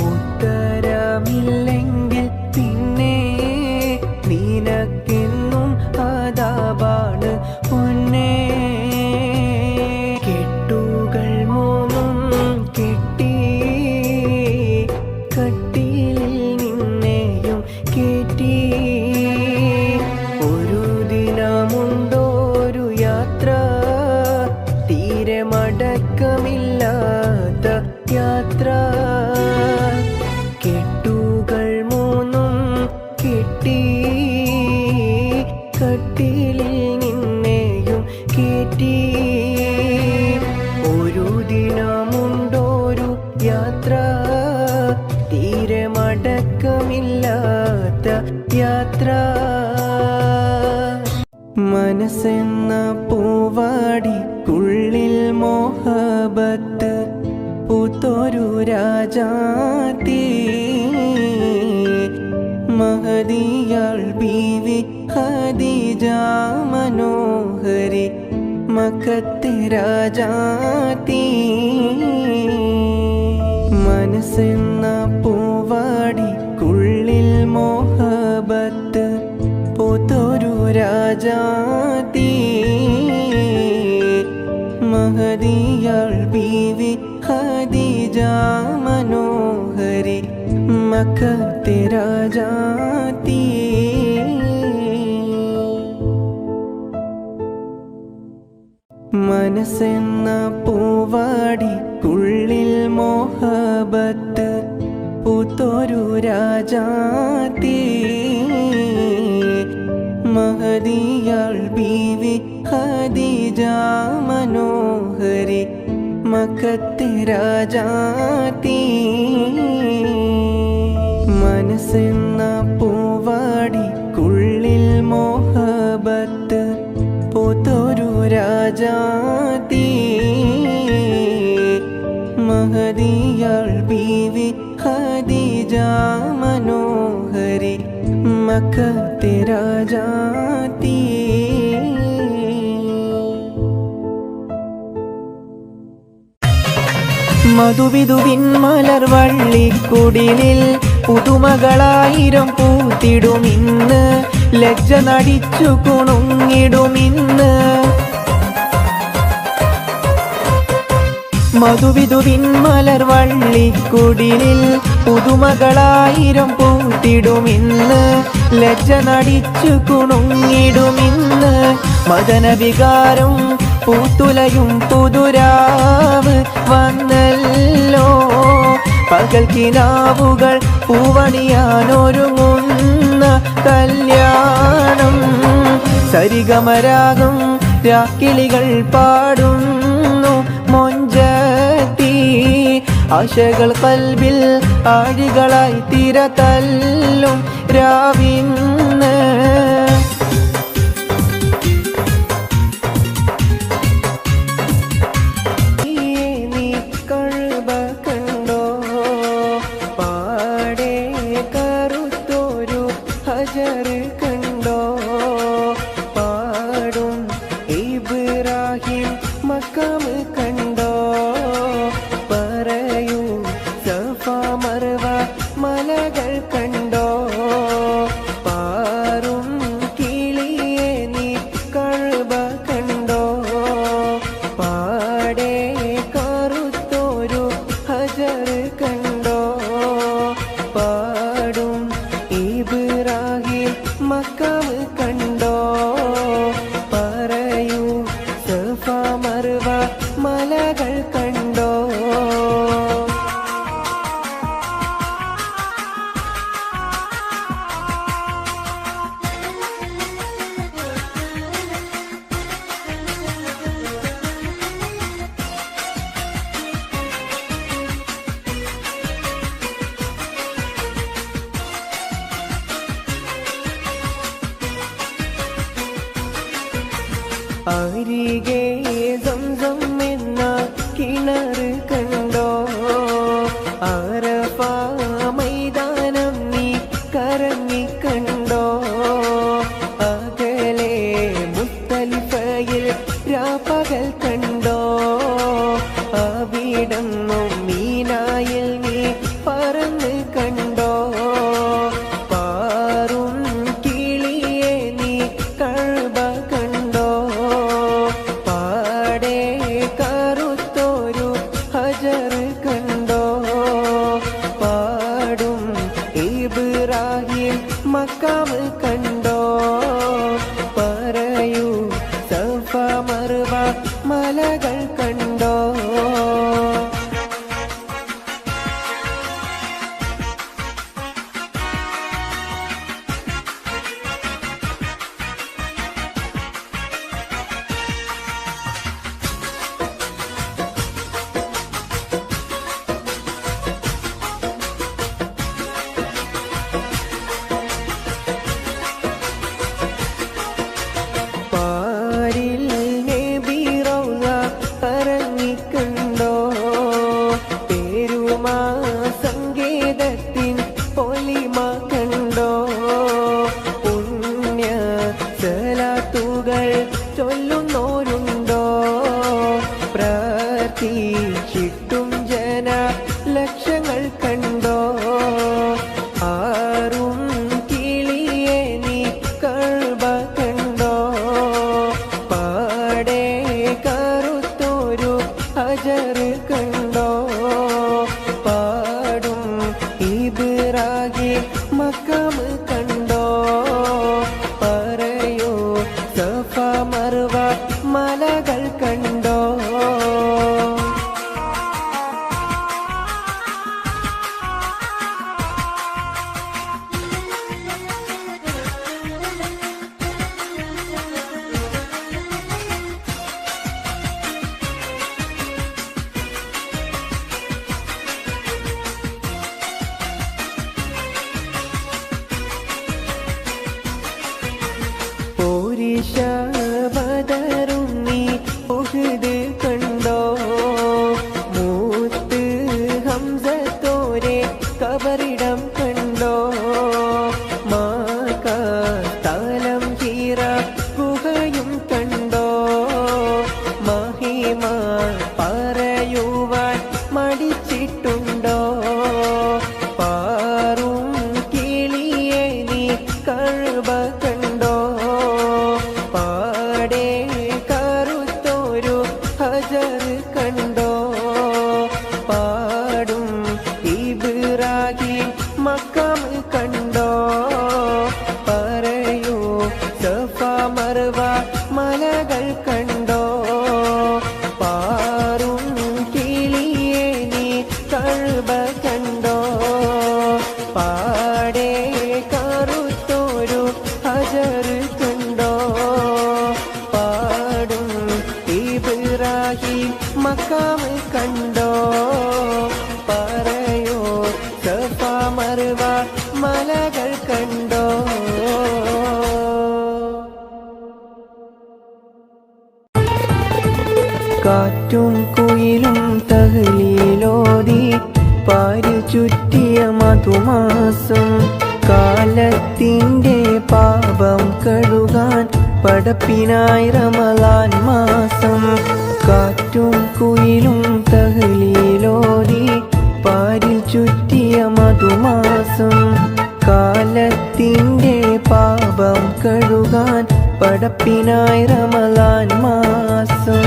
ഉത്തരമില്ലെങ്കിൽ പിന്നെ നിനക്കെന്നും അദാബാണ് പൊന്നേ കെട്ടുകൾ 3 കെട്ടി കട്ടിലിൽ നിന്നെയും കേറ്റി ഒരു ദിനമുണ്ടോരു യാത്ര തീരെ മടക്കമില്ലാത്ത യാത്ര കെട്ടുകൾ 3 കെട്ടി കട്ടിലിൽ നിന്നെയും കേറ്റി ഒരു ദിനമുണ്ടോരു യാത്ര തീരെ മടക്കമില്ലാത്ത യാത്ര മനസ്സെന്ന പൂവാടിക്കുള്ളിൽ മോഹബത്ത് പൂത്തൊരു രാജാത്തി മഹദിയാൾ ബീവി ഖദീജ മനോഹരി മക്കത്തെ രാജാത്തി മനസ്സെന്ന പൂവാടിക്കുള്ളിൽ മോഹബത്ത് പൂത്തൊരു രാജാത്തി മഹദിയാൾ ബീവി ഖദീജ മനോഹരി മക്കത്തെ രാജാത്തി മനസ്സെന്ന പൂവാടിക്കുള്ളിൽ മോഹബത്ത് പൂത്തൊരു രാജാത്തി മഹദിയാൾ ബീവി ഖദീജ മനോഹരി മക്കത്തെ രാജാത്തി മനസ്സെന്ന പൂവാടിക്കുള്ളിൽ മോഹബത്ത് പൂത്തൊരു മക്കത്തെ രാജാത്തി. മധുവിധുവിൻ മലർ വള്ളിക്കുടിലിൽ പുതുമകളായിരം പൂത്തിടുമിന്ന്, ലജ്ജ നടിച്ചു കുണുങ്ങിടുമിന്ന്. മധുവിധുവിൻ മലർ വള്ളിക്കുടിലിൽ പുതുമകളായിരം പൂത്തിടുമിന്ന്, ലജ്ജ നടിച്ചു കുണുങ്ങിടുമിന്ന്. മദനവികാരം പൂത്തുലയും പുതുരാവ് വന്നല്ലോ, പകൽ കിനാവുകൾ പൂവണിയാനൊരുങ്ങുന്ന കല്യാണം. സരിഗമരാഗം രാക്കിളികൾ പാടുന്നു മൊഞ്ചത്തി, ആശകൾ കൽബിൽ ആഴികളായി തിര തല്ലും രാവിന്ന്. കണ്ടോ പാടും ഇബ്രാഹിം മക്കാം കണ്ടോ, പറയൂ സഫ മർവ മലകൾ കണ്ടോ. പാറും കിളിയെ നീ കഅബ കണ്ടോ, പാടെ കറുത്തോരു ഹജർ കണ്ടോ. പാടും ഇബ്രാഹിം മക്കാം കണ്ടോ, പറയൂ സഫ മർവ മലകൾ കണ്ടോ. അരികെ സംസം എന്ന കിണർ കണ്ടോ, അറഫ മൈതാനം നീ കറങ്ങി കണ്ടോ. അകലെ മുസ്തലിഫയിൽ രാപ്പകൽ കണ്ടോ, അവിടന്നും മീനായിൽ നീ പറന്ന് കണ്ടോ. പാറും കിളിയെ നീ കഅബ കണ്ടോ, പാടെ കറുത്തോരു ഹജർ കണ്ടോ. പാടും ഇബ്രാഹിം മക്കാം കണ്ടോ, പറയൂ സഫ മർവ മലകൾ കണ്ടോ. പാരിൽ നബി റൗള ഇറങ്ങിക്കണ്ടോ, പേരുമാ സങ്കേതത്തിൻ പൊലിമ കണ്ടോ. പുണ്യ സലാത്തുകൾ ചൊല്ലുന്നോരുണ്ടോ, പ്രാർത്ഥിച്ചിട്ടും ജന ലക്ഷങ്ങൾ കണ്ടോ. ആറും കിളിയെ നീ കഅബ കണ്ടോ, പാടെ കറുത്തോരു ഹജർ കണ്ടോ. പാടും ഇബ്രാഹിം മക്കാം കണ്ടോ, പറയൂ സഫ മർവ മലകൾ കണ്ടോ. പോരിഷ ബദറും നീ ഉഹദ് കണ്ടോ, മൂത്ത് ഹംസത്തോരെ കബറിടം കണ്ടോ. മാക പാടെ കറുത്തൊരു ഹജർ കണ്ടോ പാടും ഇബ്രാഹിം മക്കാം കണ്ടോ പറയൂ സഫ മർവ മലകൾ കണ്ടോ പാറും കിളിയേ നീ കഅബ കണ്ടോ പാടെ കറുത്തൊരു ഹജർ കണ്ടോ പാടും ഇബ്രാഹിം മക്കാം കണ്ടോ പറയോ സഫ മർവ മലകൾ കണ്ടോ കാറ്റും കുയിലും തഹ്ലീലോതി പാരി ചുറ്റിയ മധുമാസം കാലത്തിൻ്റെ പാപം കഴുകാൻ പടപ്പിനായി റമളാൻ മാസം കാറ്റും കുയിലും തഹ്ലീലോതി പാരിൽ ചുറ്റിയ മധുമാസം കാലത്തിൻ്റെ പാപം കഴുകാൻ പടപ്പിനായി റമളാൻ മാസം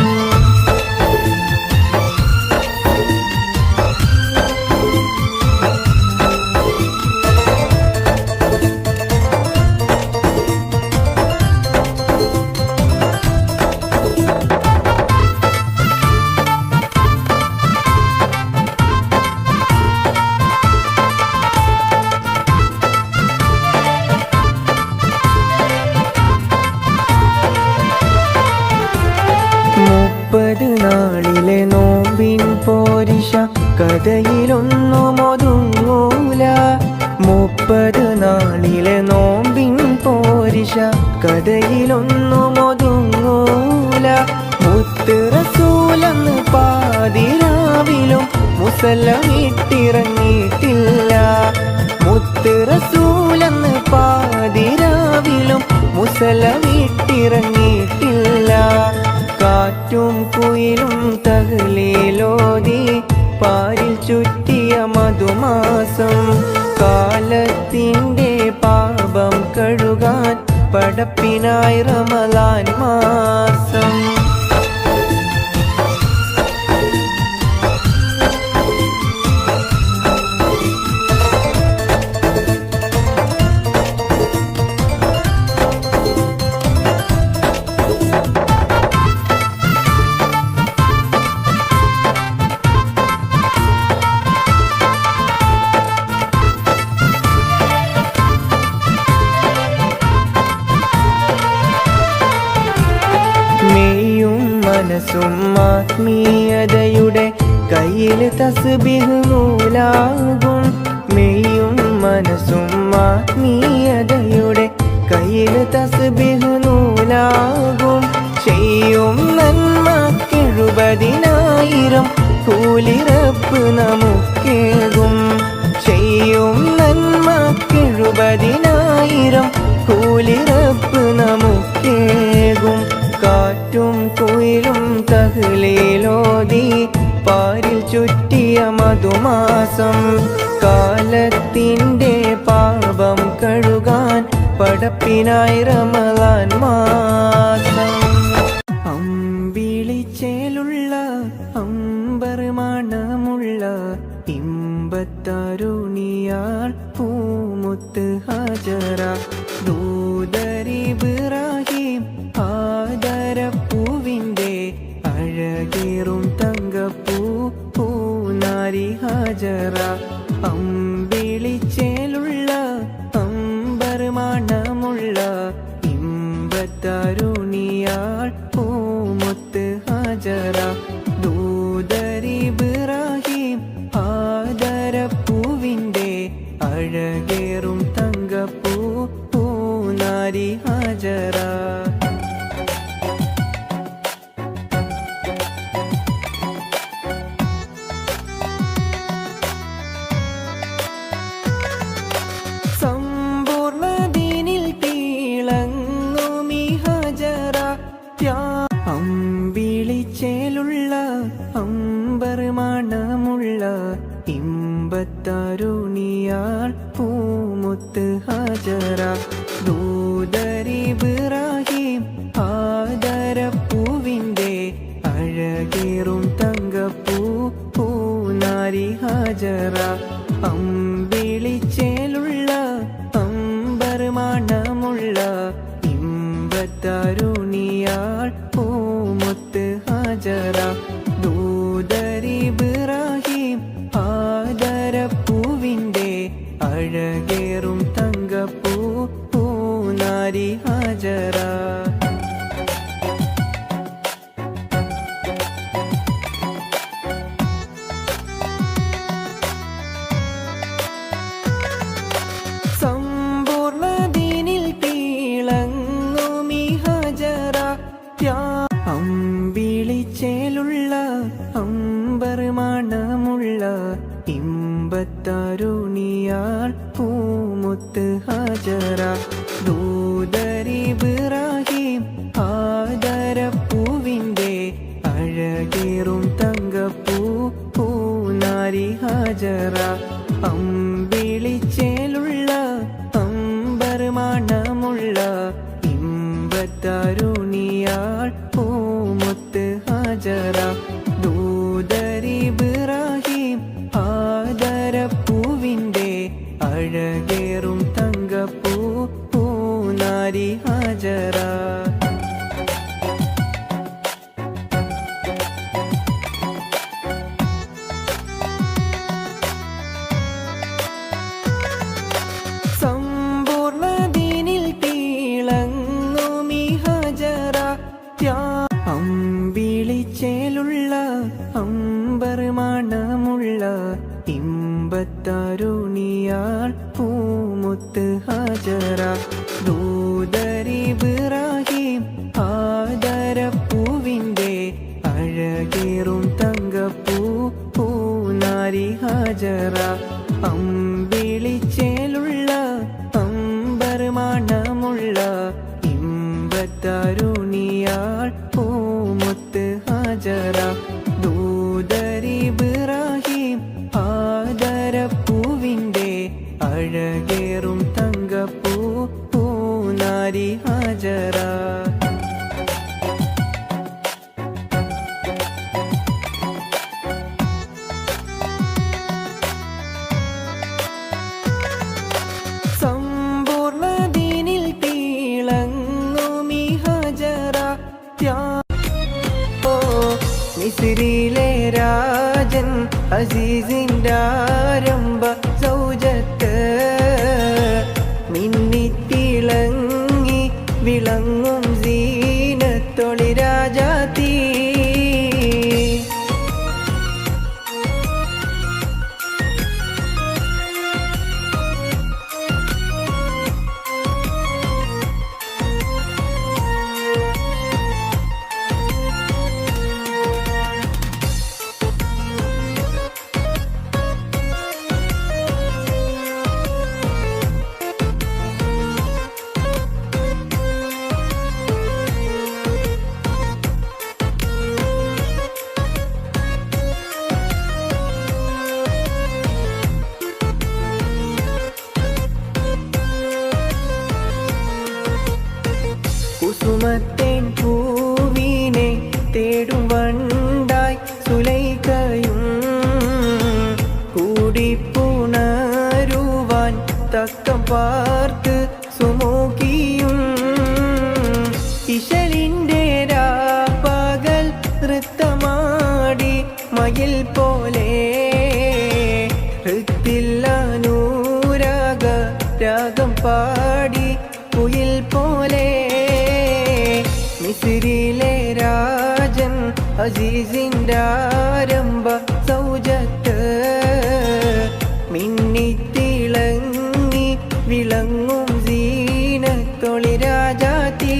നാളിലെ നോമ്പിൻ പോരിശ കഥയിലൊന്നും ഒതുങ്ങൂല 30 നാളിലെ നോമ്പിൻ പോരിശ കഥയിലൊന്നും ഒതുങ്ങൂല മുത്ത് റസൂലെന്ന് പാതിരാവിലും മുസല്ലമിട്ടിറങ്ങിയിട്ടില്ല മുത്ത് റസൂലെന്ന് പാതിരാവിലും മുസല്ലമിട്ടിറങ്ങിയിട്ടില്ല കാറ്റും കുയിലും തഹ്ലീലോതി പാരിൽ ചുറ്റിയ മധുമാസം കാലത്തിൻ്റെ പാപം കഴുകാൻ പടപ്പിനായി റമളാൻ മാസം മനസ്സും ആത്മീയതയുടെ കയ്യിൽ തസ്ബീഹ് നൂലാകും മെയ്യും മനസ്സും ആത്മീയതയുടെ കയ്യിൽ തസ്ബീഹ് നൂലാകും ചെയ്യും നന്മക്കെഴുപതിനായിരം കൂലി റബ്ബ് നമുക്കേകും ചെയ്യും നന്മക്കെഴുപതിനായിരം കൂലി റബ്ബ് നമുക്കേകും കാറ്റും കുയിലും തഹ്ലീലോതി പാരിൽ ചുറ്റിയ മധുമാസം കാലത്തിൻ്റെ പാപം കഴുകാൻ പടപ്പിനായി റമളാൻ മാസം അമ്പിളിച്ചേലുള്ള അമ്പർ മണമുള്ള ഇമ്പത്തരുണിയാൾ പൂമുത്ത് ഹജറ ദൂതരിബ്രാഹിം ആദരപ്പൂവിൻ്റെ അഴകേറും തങ്കപ്പൂ പൂനാരി ഹജറ അമ്പിളിച്ചേലുള്ള അമ്പർ മണമുള്ള ഇമ്പത്തരുണിയാൾ പൂമുത്ത് ഹജറ ദൂതരിബ്രാഹിം ആദരപ്പൂവിൻ്റെ അഴകേറും തങ്കപ്പൂ പൂനാരി ഹജറ അമ്പിളിച്ചേലുള്ള അമ്പർ മണമുള്ള ഇമ്പത്തരുണിയാൾ പൂമുത്ത് ഹജറ ദൂതരിബ്രാഹിം ആദര ഹാജറ അമ്പിളിച്ചേലുള്ള അമ്പർ മണമുള്ള ഇമ്പത്തരുണിയാൾ പൂമുത്ത് ഹാജറ ദൂതരിബ്രാഹിം ആദരപ്പൂവിൻ്റെ അഴകേറും തങ്കപ്പൂ പൂനാരി ഹാജറ അമ്പിളിച്ചേലുള്ള അമ്പർ മണമുള്ള ഇമ്പത്തരുണിയാൾ പൂമുത്ത് ഹാജറ ദൂതരിബ്രാഹിം ആദരപ്പൂവിൻ്റെ അഴകേറും തങ്കപ്പൂ പൂനാരി ഹാജറ അമ്പിളിച്ചേലുള്ള അമ്പർ മണമുള്ള ഇമ്പത്തരുണിയാൾ പൂമുത്ത് ഹാജറ ദൂതരിബ്രാഹിം ആദരപ്പൂവിൻ്റെ അഴകേറും തങ്കപ്പൂ പൂനാരി ഹാജറ അമ്പിളിച്ചേലുള്ള അമ്പർ മണമുള്ള ഇമ്പത്തരുണിയാൾ പൂമുത്ത് ഹാജറ ദൂതരിബ്രാഹിം ആദരപ്പൂവിൻ്റെ അഴകേറും തങ്കപ്പൂ പൂനാരി ഹാജറ അമ്പിളിച്ചേലുള്ള അമ്പർ മണമുള്ള ഇമ്പത്തരുണിയാൾ പൂമുത്ത് ഹാജറ ദൂതരിബ്രാഹിം ആദരപ്പൂവിൻ്റെ അഴകേറും തങ്കപ്പൂ പൂനാരി ഹാജറ മിസ്രിലെ രാജൻ അസീസിൻ്റെ ആരംഭ സൗജത്ത് മിന്നിത്തിളങ്ങി വിളങ്ങും സീനത്തൊളി രാജാത്തീ കുസുമത്തേൻ പൂവിനെ തേടും വണ്ടായി സുലൈഖയും കൂടിപ്പുണരുവാൻ തക്കം പാർത്ത് സുമുഖിയും ഇശലിൻ്റെ രാപ്പകൽ നൃത്തമാടി മയിൽ പോലെ ഹൃത്തില്ലനൂരാഗ രാഗം പാടി കുയിൽ പോലെ മിസ്രിലെ രാജൻ അസീസിൻ്റെ ആരംഭ സൗജത്ത് മിന്നിത്തിളങ്ങി വിളങ്ങും സീനത്തൊളി രാജാത്തീ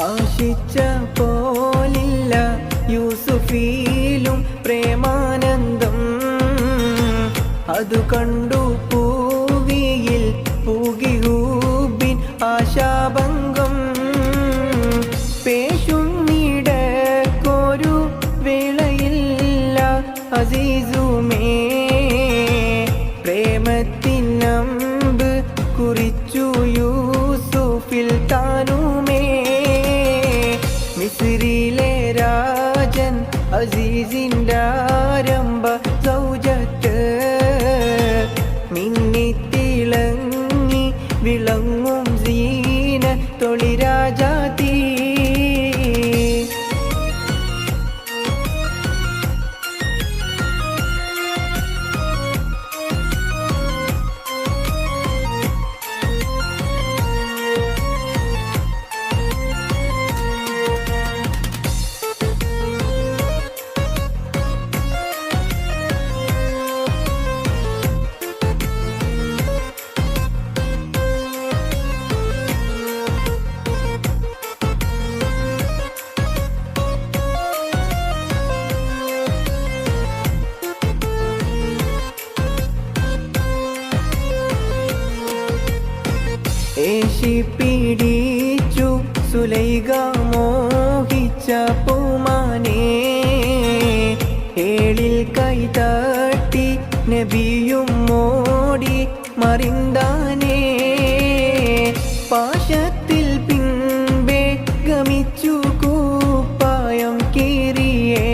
ആശിച്ച പോലില്ല യൂസുഫിലും പ്രേമാനന്ദം അതു കണ്ടു പൂവിയിൽ പൂകിഹൂ അസീസുമേ പ്രേമത്തിനമ്പ് കുറിച്ചു യൂസുഫിൽ താനുമേ മിസ്രിലെ രാജൻ അസീസിൻ്റെ ആരംഭ സൗജത്ത് മിന്നിത്തിളങ്ങി വിളങ്ങും സീന തൊളിരാജാതി ഏശിപ്പിടിച്ചു സുലൈഖ മോഹിച്ച പൂമാനേ ഏളിൽ കൈതട്ടി നബിയും മോടി മറിന്താനേ പാശത്തിൽ പിൻപേ ഗമിച്ചു കൂപ്പായം കീറിയേ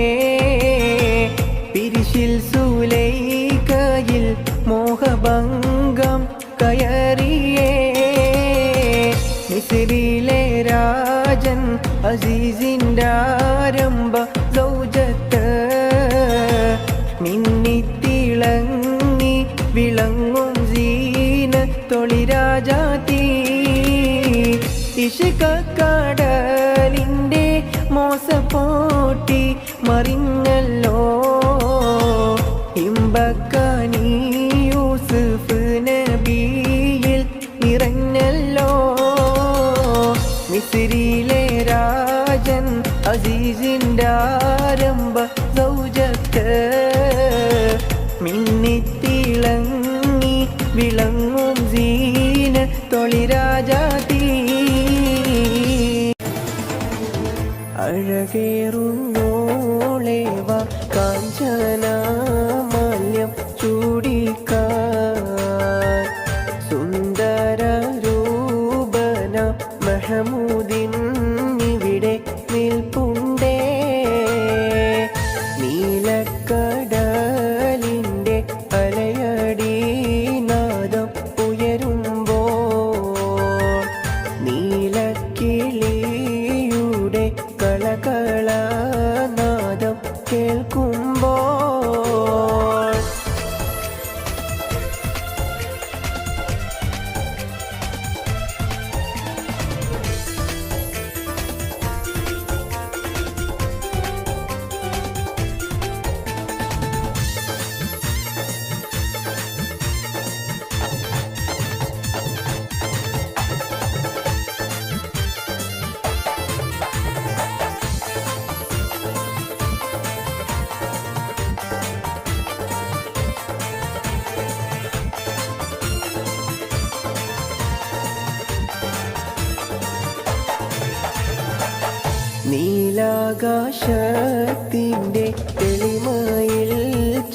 പിരിശിൽ സുലൈഖയിൽ മോഹഭംഗം കയറിയേ മിസ്രിലെ രാജൻ അസീസിൻ്റെ ആരംഭ സൗജത്ത് മിന്നിത്തിളങ്ങി വിളങ്ങും സീന തൊളിരാജാതി ഇഷ്കക്കടലിൻ്റെ മോസപ്പോട്ടി മറിഞ്ഞല്ലോ ഇമ്പക്കനീ യൂസുഫ് നബിയിൽ നിറഞ്ഞല്ലോ മിസ്രിലെ രാജൻ അസീസിൻ്റെ ആരംഭ സൗജത്ത് മിന്നിത്തിളങ്ങി വിളങ്ങും സീന തൊളിരാജാതി അഴകേറുന്നോളേവ കാഞ്ചന മാല്യം ചൂടിക്കാൻ സുന്ദര രൂപന മഹമൂദിൻ ഇവിടെ നിൽപ്പുണ്ടേ നീലക്കടലിൻ്റെ അലയടി നാദം ഉയരുമ്പോൾ നീലക്കിളിയുടെ കളകള നാദം കേൾക്കുമ്പോൾ നീലാകാശത്തിൻ്റെ തെളിമയിൽ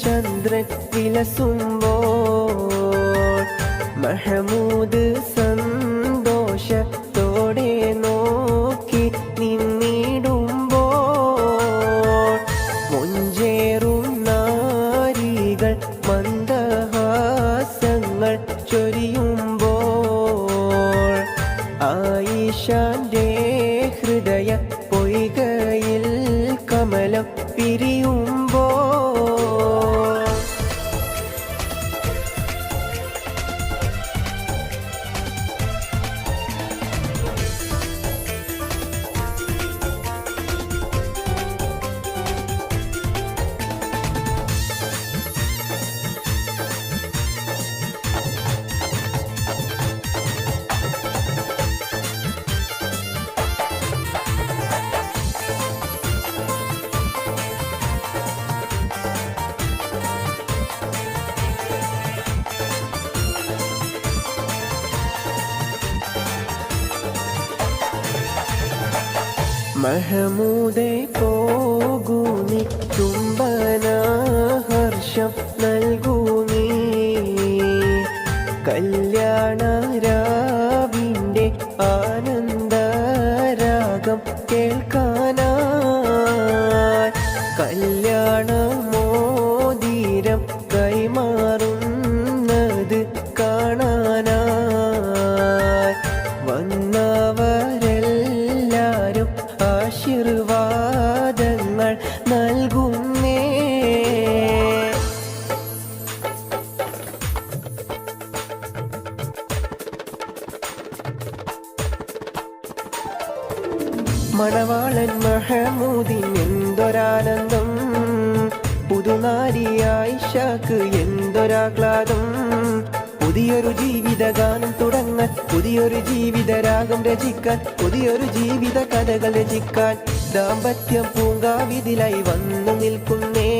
ചന്ദ്രൻ വിലസുമ്പോൾ മഹമൂദ് സന്തോഷത്തോടെ നോക്കി നിന്നിടുമ്പോൾ മുഞ്ചേറും നാരികൾ മന്ദഹാസങ്ങൾ ചൊരിയുമ്പോൾ ആയിഷാന്റെ ഹൃദയ പൊയ്കയിൽ കമലം പിരിയുമ്പോൾ മഹമൂദേ പോകൂനി ചുംബന ഹർഷം നൽകൂ നീ കല്യാണ രാവിൻ്റെ ആനന്ദരാഗം കേൾക്കാനായി കല്യാണമോതിരം കൈമാറുന്നത് കാണാനായി വന്നവരെല്ലാരും ആശീർവാദങ്ങൾ നൽകുന്നേ. മണവാളൻ മഹമൂദിൻ എന്തൊരാനന്ദം, പുതുനാരി ആയിഷക്ക് എന്തൊരാഹ്ലാദം. പുതിയൊരു ജീവിതഗാനം തുടങ്ങാൻ, പുതിയൊരു ജീവിതരാഗം രചിക്കാൻ, പുതിയൊരു ജീവിത കഥകൾ രചിക്കാൻ ദാമ്പത്യം പൂങ്കാവിതിലായി വന്നു നിൽക്കുന്നേ.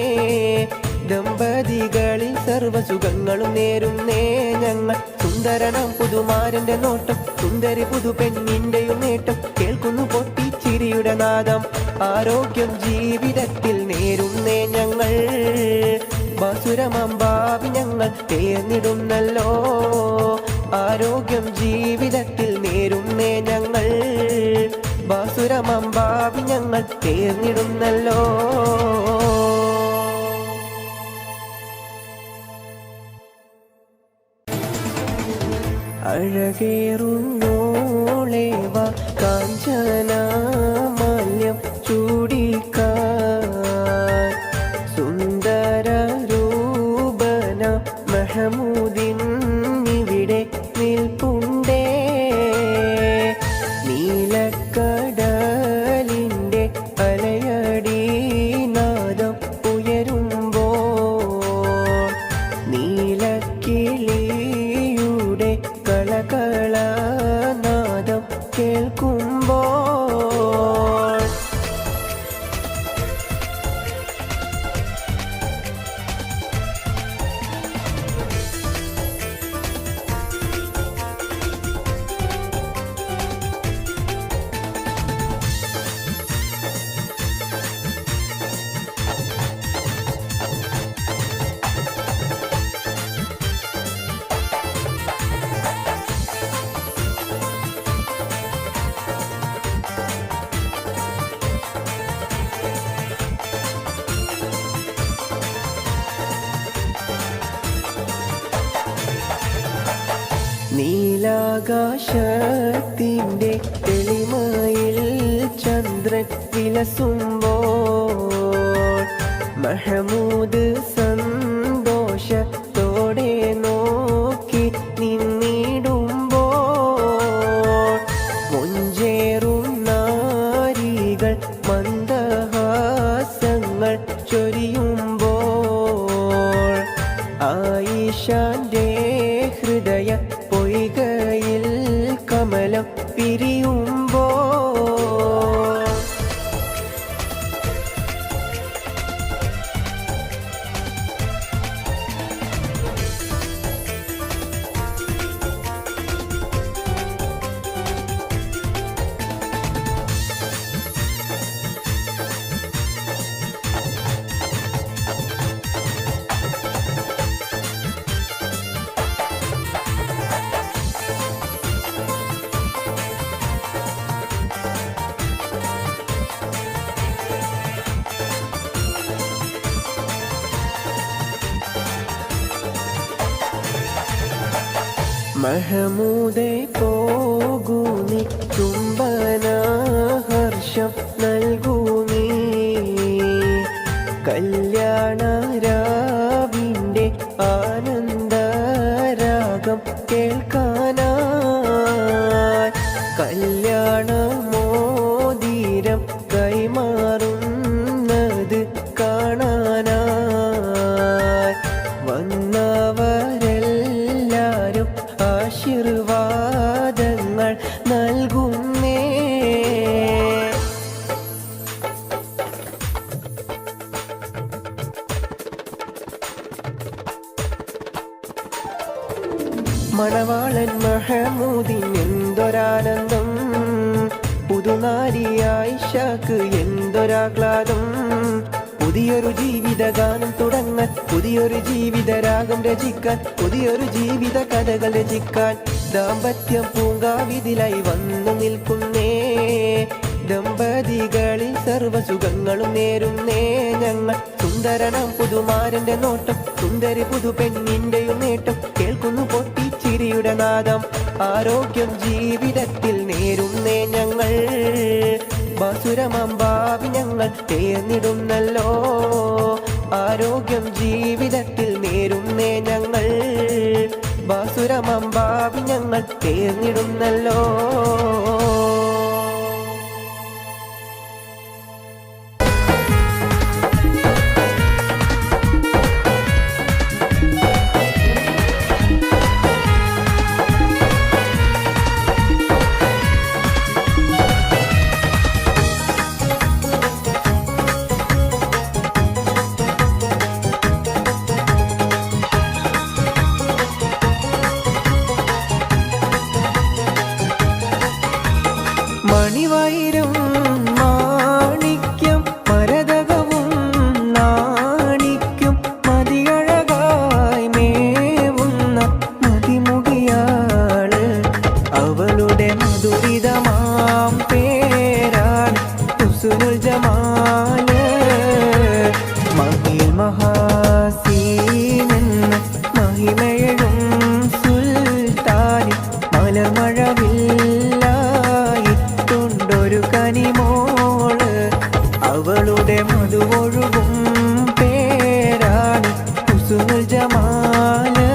ദമ്പതികളിൽ സർവസുഖങ്ങളും നേരുന്നേ ഞങ്ങൾ. സുന്ദരനാം പുതുമാരന്റെ നോട്ടം, സുന്ദരി പുതുപെണ്ണിന്റെയും നേട്ടം കേൾക്കുന്നു പൊട്ടിച്ചിരിയുടെ നാദം. ആരോഗ്യം ജീവിതത്തിൽ നേരുന്നേ ഞങ്ങൾ, ബാസുരമാം ഭാവി ഞങ്ങൾ തേർന്നിടുന്നല്ലോ. ആരോഗ്യം ജീവിതത്തിൽ നേരുന്നേ ഞങ്ങൾ, ബാസുരമാം ഭാവി ഞങ്ങൾ തേർന്നിടുന്നല്ലോ. അഴകേറുന്നോളേവ കാഞ്ചനമാല്യം ചൂടിക്കാൻ, സുന്ദര രൂപന മഹമൂദിൻ ഇവിടെ നിൽപ്പുണ്ടേ. നീലക്കടലിൻ്റെ അലയടി നാദം ഉയരുമ്പോൾ, നീലക്കിളിയുടെ കളകളനാദം കേൾക്കുമ്പോൾ, നീലാകാശത്തിൻ്റെ തെളിമയിൽ ചന്ദ്രൻ വിലസുമ്പോൾ, മഹമൂദ് സന്തോഷത്തോടെ നോക്കി നിന്നിടുമ്പോൾ, മുഞ്ചേറും നാരികൾ മന്ദഹാസങ്ങൾ ചൊരിയുമ്പോൾ, ആയിഷാന്റെ ഹൃദയ പൊയ്കയിൽ കമലം പിരിയുമ്പോൾ, മഹമൂദേ പോകൂ നീ ചുംബന ഹർഷം നൽകൂ നീ കല്യാണ രാവിൻ്റെ ആനന്ദരാഗം കേൾക്കാനായി കല്യാണമോതിരം കൈമാറുന്നത് കാണാനായി വന്നവരെല്ലാരും ആശീർവാദങ്ങൾ നൽകുന്നേ. മണവാളൻ മഹമൂദിൻ എന്തൊരാനന്ദം, പുതുനാരി ആയിഷക്ക് എന്തൊരാഹ്ലാദം. പുതിയൊരു ജീവിതഗാനം തുടങ്ങാൻ, പുതിയൊരു ജീവിതരാഗം രചിക്കാൻ, പുതിയൊരു ജീവിത കഥകൾ രചിക്കാൻ ദാമ്പത്യം പൂങ്കാവിതിലായി വന്നു നിൽക്കുന്നേ. ദമ്പതികളിൽ സർവസുഖങ്ങളും നേരുന്നേ ഞങ്ങൾ. സുന്ദരനാം പുതുമാരന്റെ നോട്ടം, സുന്ദരി പുതു പെണ്ണിന്റെയും നേട്ടം, കേൾക്കുന്നു പൊട്ടിച്ചിരിയുടെ നാദം. ആരോഗ്യം ജീവിതത്തിൽ നേരുന്നേ ഞങ്ങൾ. ബാസുരമമ്പാവി ഞങ്ങൾ തേർന്നിടുന്നല്ലോ. ആരോഗ്യം ജീവിതത്തിൽ നേരുന്നേ ഞങ്ങൾ. ബാസുരമമ്പാവി ഞങ്ങൾ തേർന്നിടുന്നല്ലോ. മണിവൈരം മാണിക്യം മരതകവും നാണിക്കും മതിയഴകായി മേവുന്ന മതിമുകിയാള്. അവളുടെ മധുരിതമാം പേരാണ് ഹുസ്നുൽ ജമാല്. മഹിൽ മഹാസീനെന്ന് മഹിമയഴും സുൽത്താനി മലർമഴവില്ലായി ഒരു കനിമോള്. അവളുടെ മധുവൊഴുകും പേരാണ് ഹുസ്നുൽ ജമാല്.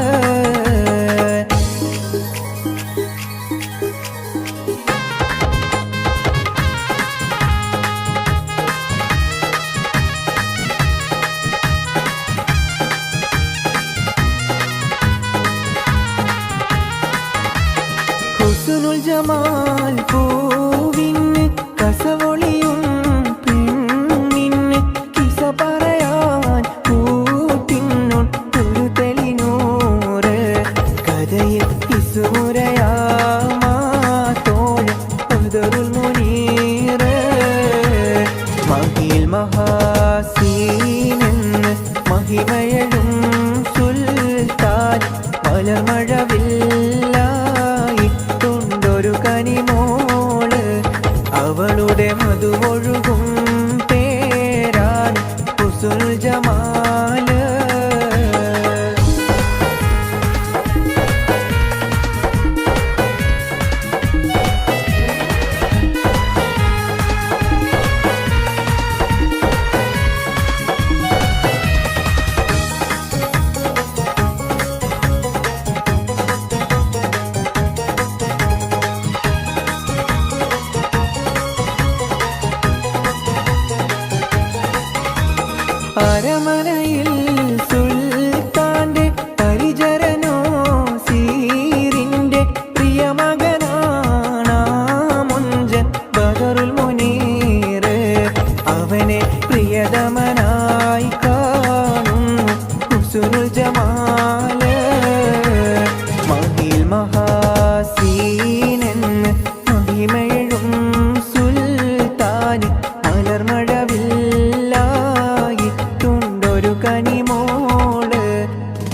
ഹുസ്നുൽ ജമാൽ പൂവിന് കസവൊളിയും പെണ്ണിന് കിസ പറയാൻ കൂട്ടിനൊട്ടൊരു തെളിനൂറ്. കഥയിൽ ഇസുമുരയാമാത്തോഴ ഉദറുൽ മുനീറ്. മഹിൽ മഹാസീനെന്ന് മഹിമയഴും സുൽത്താൻ മലർമഴവില്ലായിട്ടൊരു കനിമോള്. അവളുടെ മധുവൊഴുകും പേരാണ് ഹുസ്നുൽ ജമാല്. അരമനയിൽ സുൽത്താന്റെ പരിചരനോ സീറിന്റെ പ്രിയമകനാണ് മുഞ്ചൻ ബദറുൽ മുനീർ. അവനെ പ്രിയതമനായി കാണുന്നു ഹുസ്നുൽ ജമാല്. മഹിൽ മഹാസീനെന്ന് മഹിമയഴും സുൽത്താന് മലർമഴവില്ലായിട്ടൊരു കനിമോള്.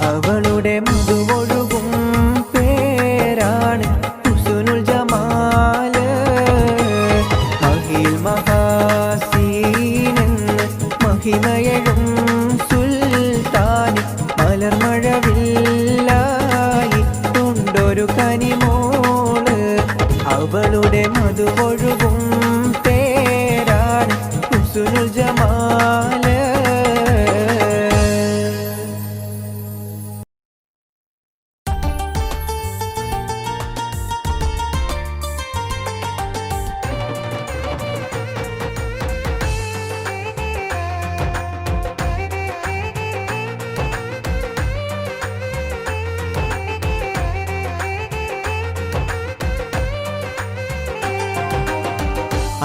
അവളുടെ മധുവൊഴുകും പേരാണ് ഹുസ്നുൽ ജമാല്. മഹിൽ മഹാസീനെന്ന് മഹിമയഴും സുൽത്താന് മലർമഴവില്ലായിട്ടൊരു കനിമോള്. അവളുടെ മധുവൊഴുകും പേരാണ് ഹുസ്നുൽ ജമാല്.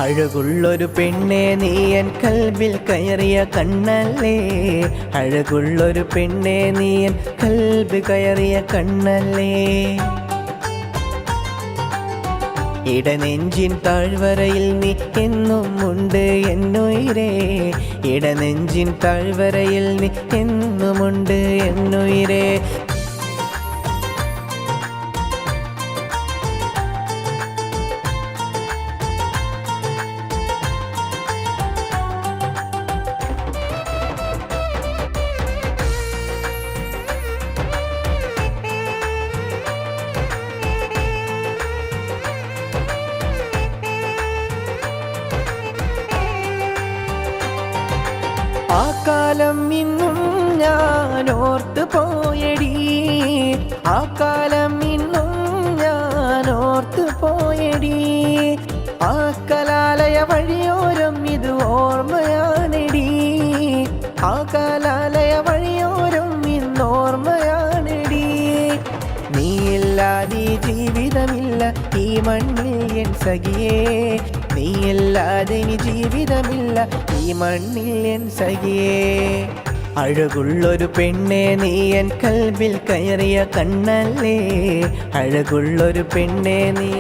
അഴകുള്ളൊരു പെണ്ണെ നീ എൻ കൽബിൽ കയറിയ കണ്ണല്ലേ. അഴകുള്ളൊരു പെണ്ണെ നീ എൻ കൽബ് കയറിയ കണ്ണല്ലേ. ഇടനെഞ്ചിൻ താഴ്വരയിൽ നീ എന്നും ഉണ്ട് എന്നുയിരേ ഇടനെഞ്ചിൻ താഴ്വരയിൽ നീ എന്നുമുണ്ട് എന്നുയിരേ ആ കാലം ഇന്നും ഞാൻ ഓർത്തു പോയടി ആ കാലം ഇന്നും ഞാൻ ഓർത്തു പോയടി ആ കലാലയ വഴിയോരം ഇത് ഓർമ്മയാണെടി ആ കലാലയ വഴിയോരം ഇന്നോർമ്മയാണെടി നീയില്ലാതെ ജീവിതമില്ല ഈ മണ്ണിൽ എൻ സഖിയേ നീയില്ലാതെ ഇനി ജീവിതമില്ല ഈ മണ്ണിൽ എൻ സഖിയേ അഴകുള്ളൊരു പെണ്ണെ നീ എൻ കൽബിൽ കയറിയ കണ്ണല്ലേ അഴകുള്ളൊരു പെണ്ണെ നീ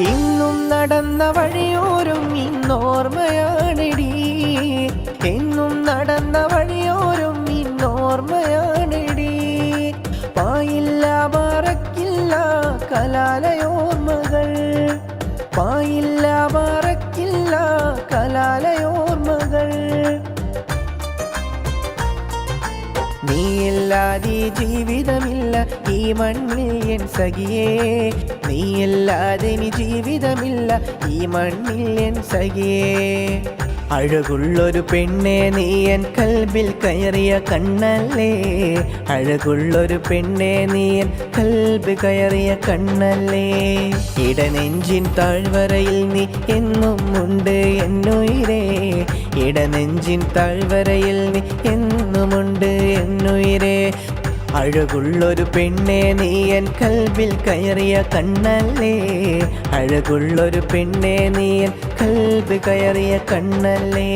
ഇന്നും നടന്ന വഴിയോരും ഇന്നോർമ്മയാണെടി എന്നും നടന്ന വഴിയോരും ഇന്നോർമ്മയാണെടി പായില്ല മറക്കില്ല കലാലയോർമ്മകൾ പായില്ല മറക്കില്ല കലാലയോർമ്മകൾ നീയില്ലാതെ ജീവിതമില്ല ഈ മണ്ണിൽ എൻ സഖിയേ നീയില്ലാതെ ഇനി ജീവിതമില്ല ഈ മണ്ണിൽ എൻ സഖിയേ അഴകുള്ളൊരു പെണ്ണെ നീ എൻ കൽബിൽ കയറിയ കണ്ണല്ലേ അഴകുള്ളൊരു പെണ്ണെ നീ എൻ കൽബ് കയറിയ കണ്ണല്ലേ ഇടനെഞ്ചിൻ താഴ്വരയിൽ നീ എന്നും ഉണ്ട് എന്നുയിരേ ഇടനെഞ്ചിൻ താഴ്വരയിൽ നീ എന്നുമുണ്ട് എന്നുയിരേ അഴകുള്ളൊരു പെണ്ണെ നീ എൻ കൽബിൽ കയറിയ കണ്ണല്ലേ അഴകുള്ളൊരു പെണ്ണെ നീ എൻ കൽബ് കയറിയ കണ്ണല്ലേ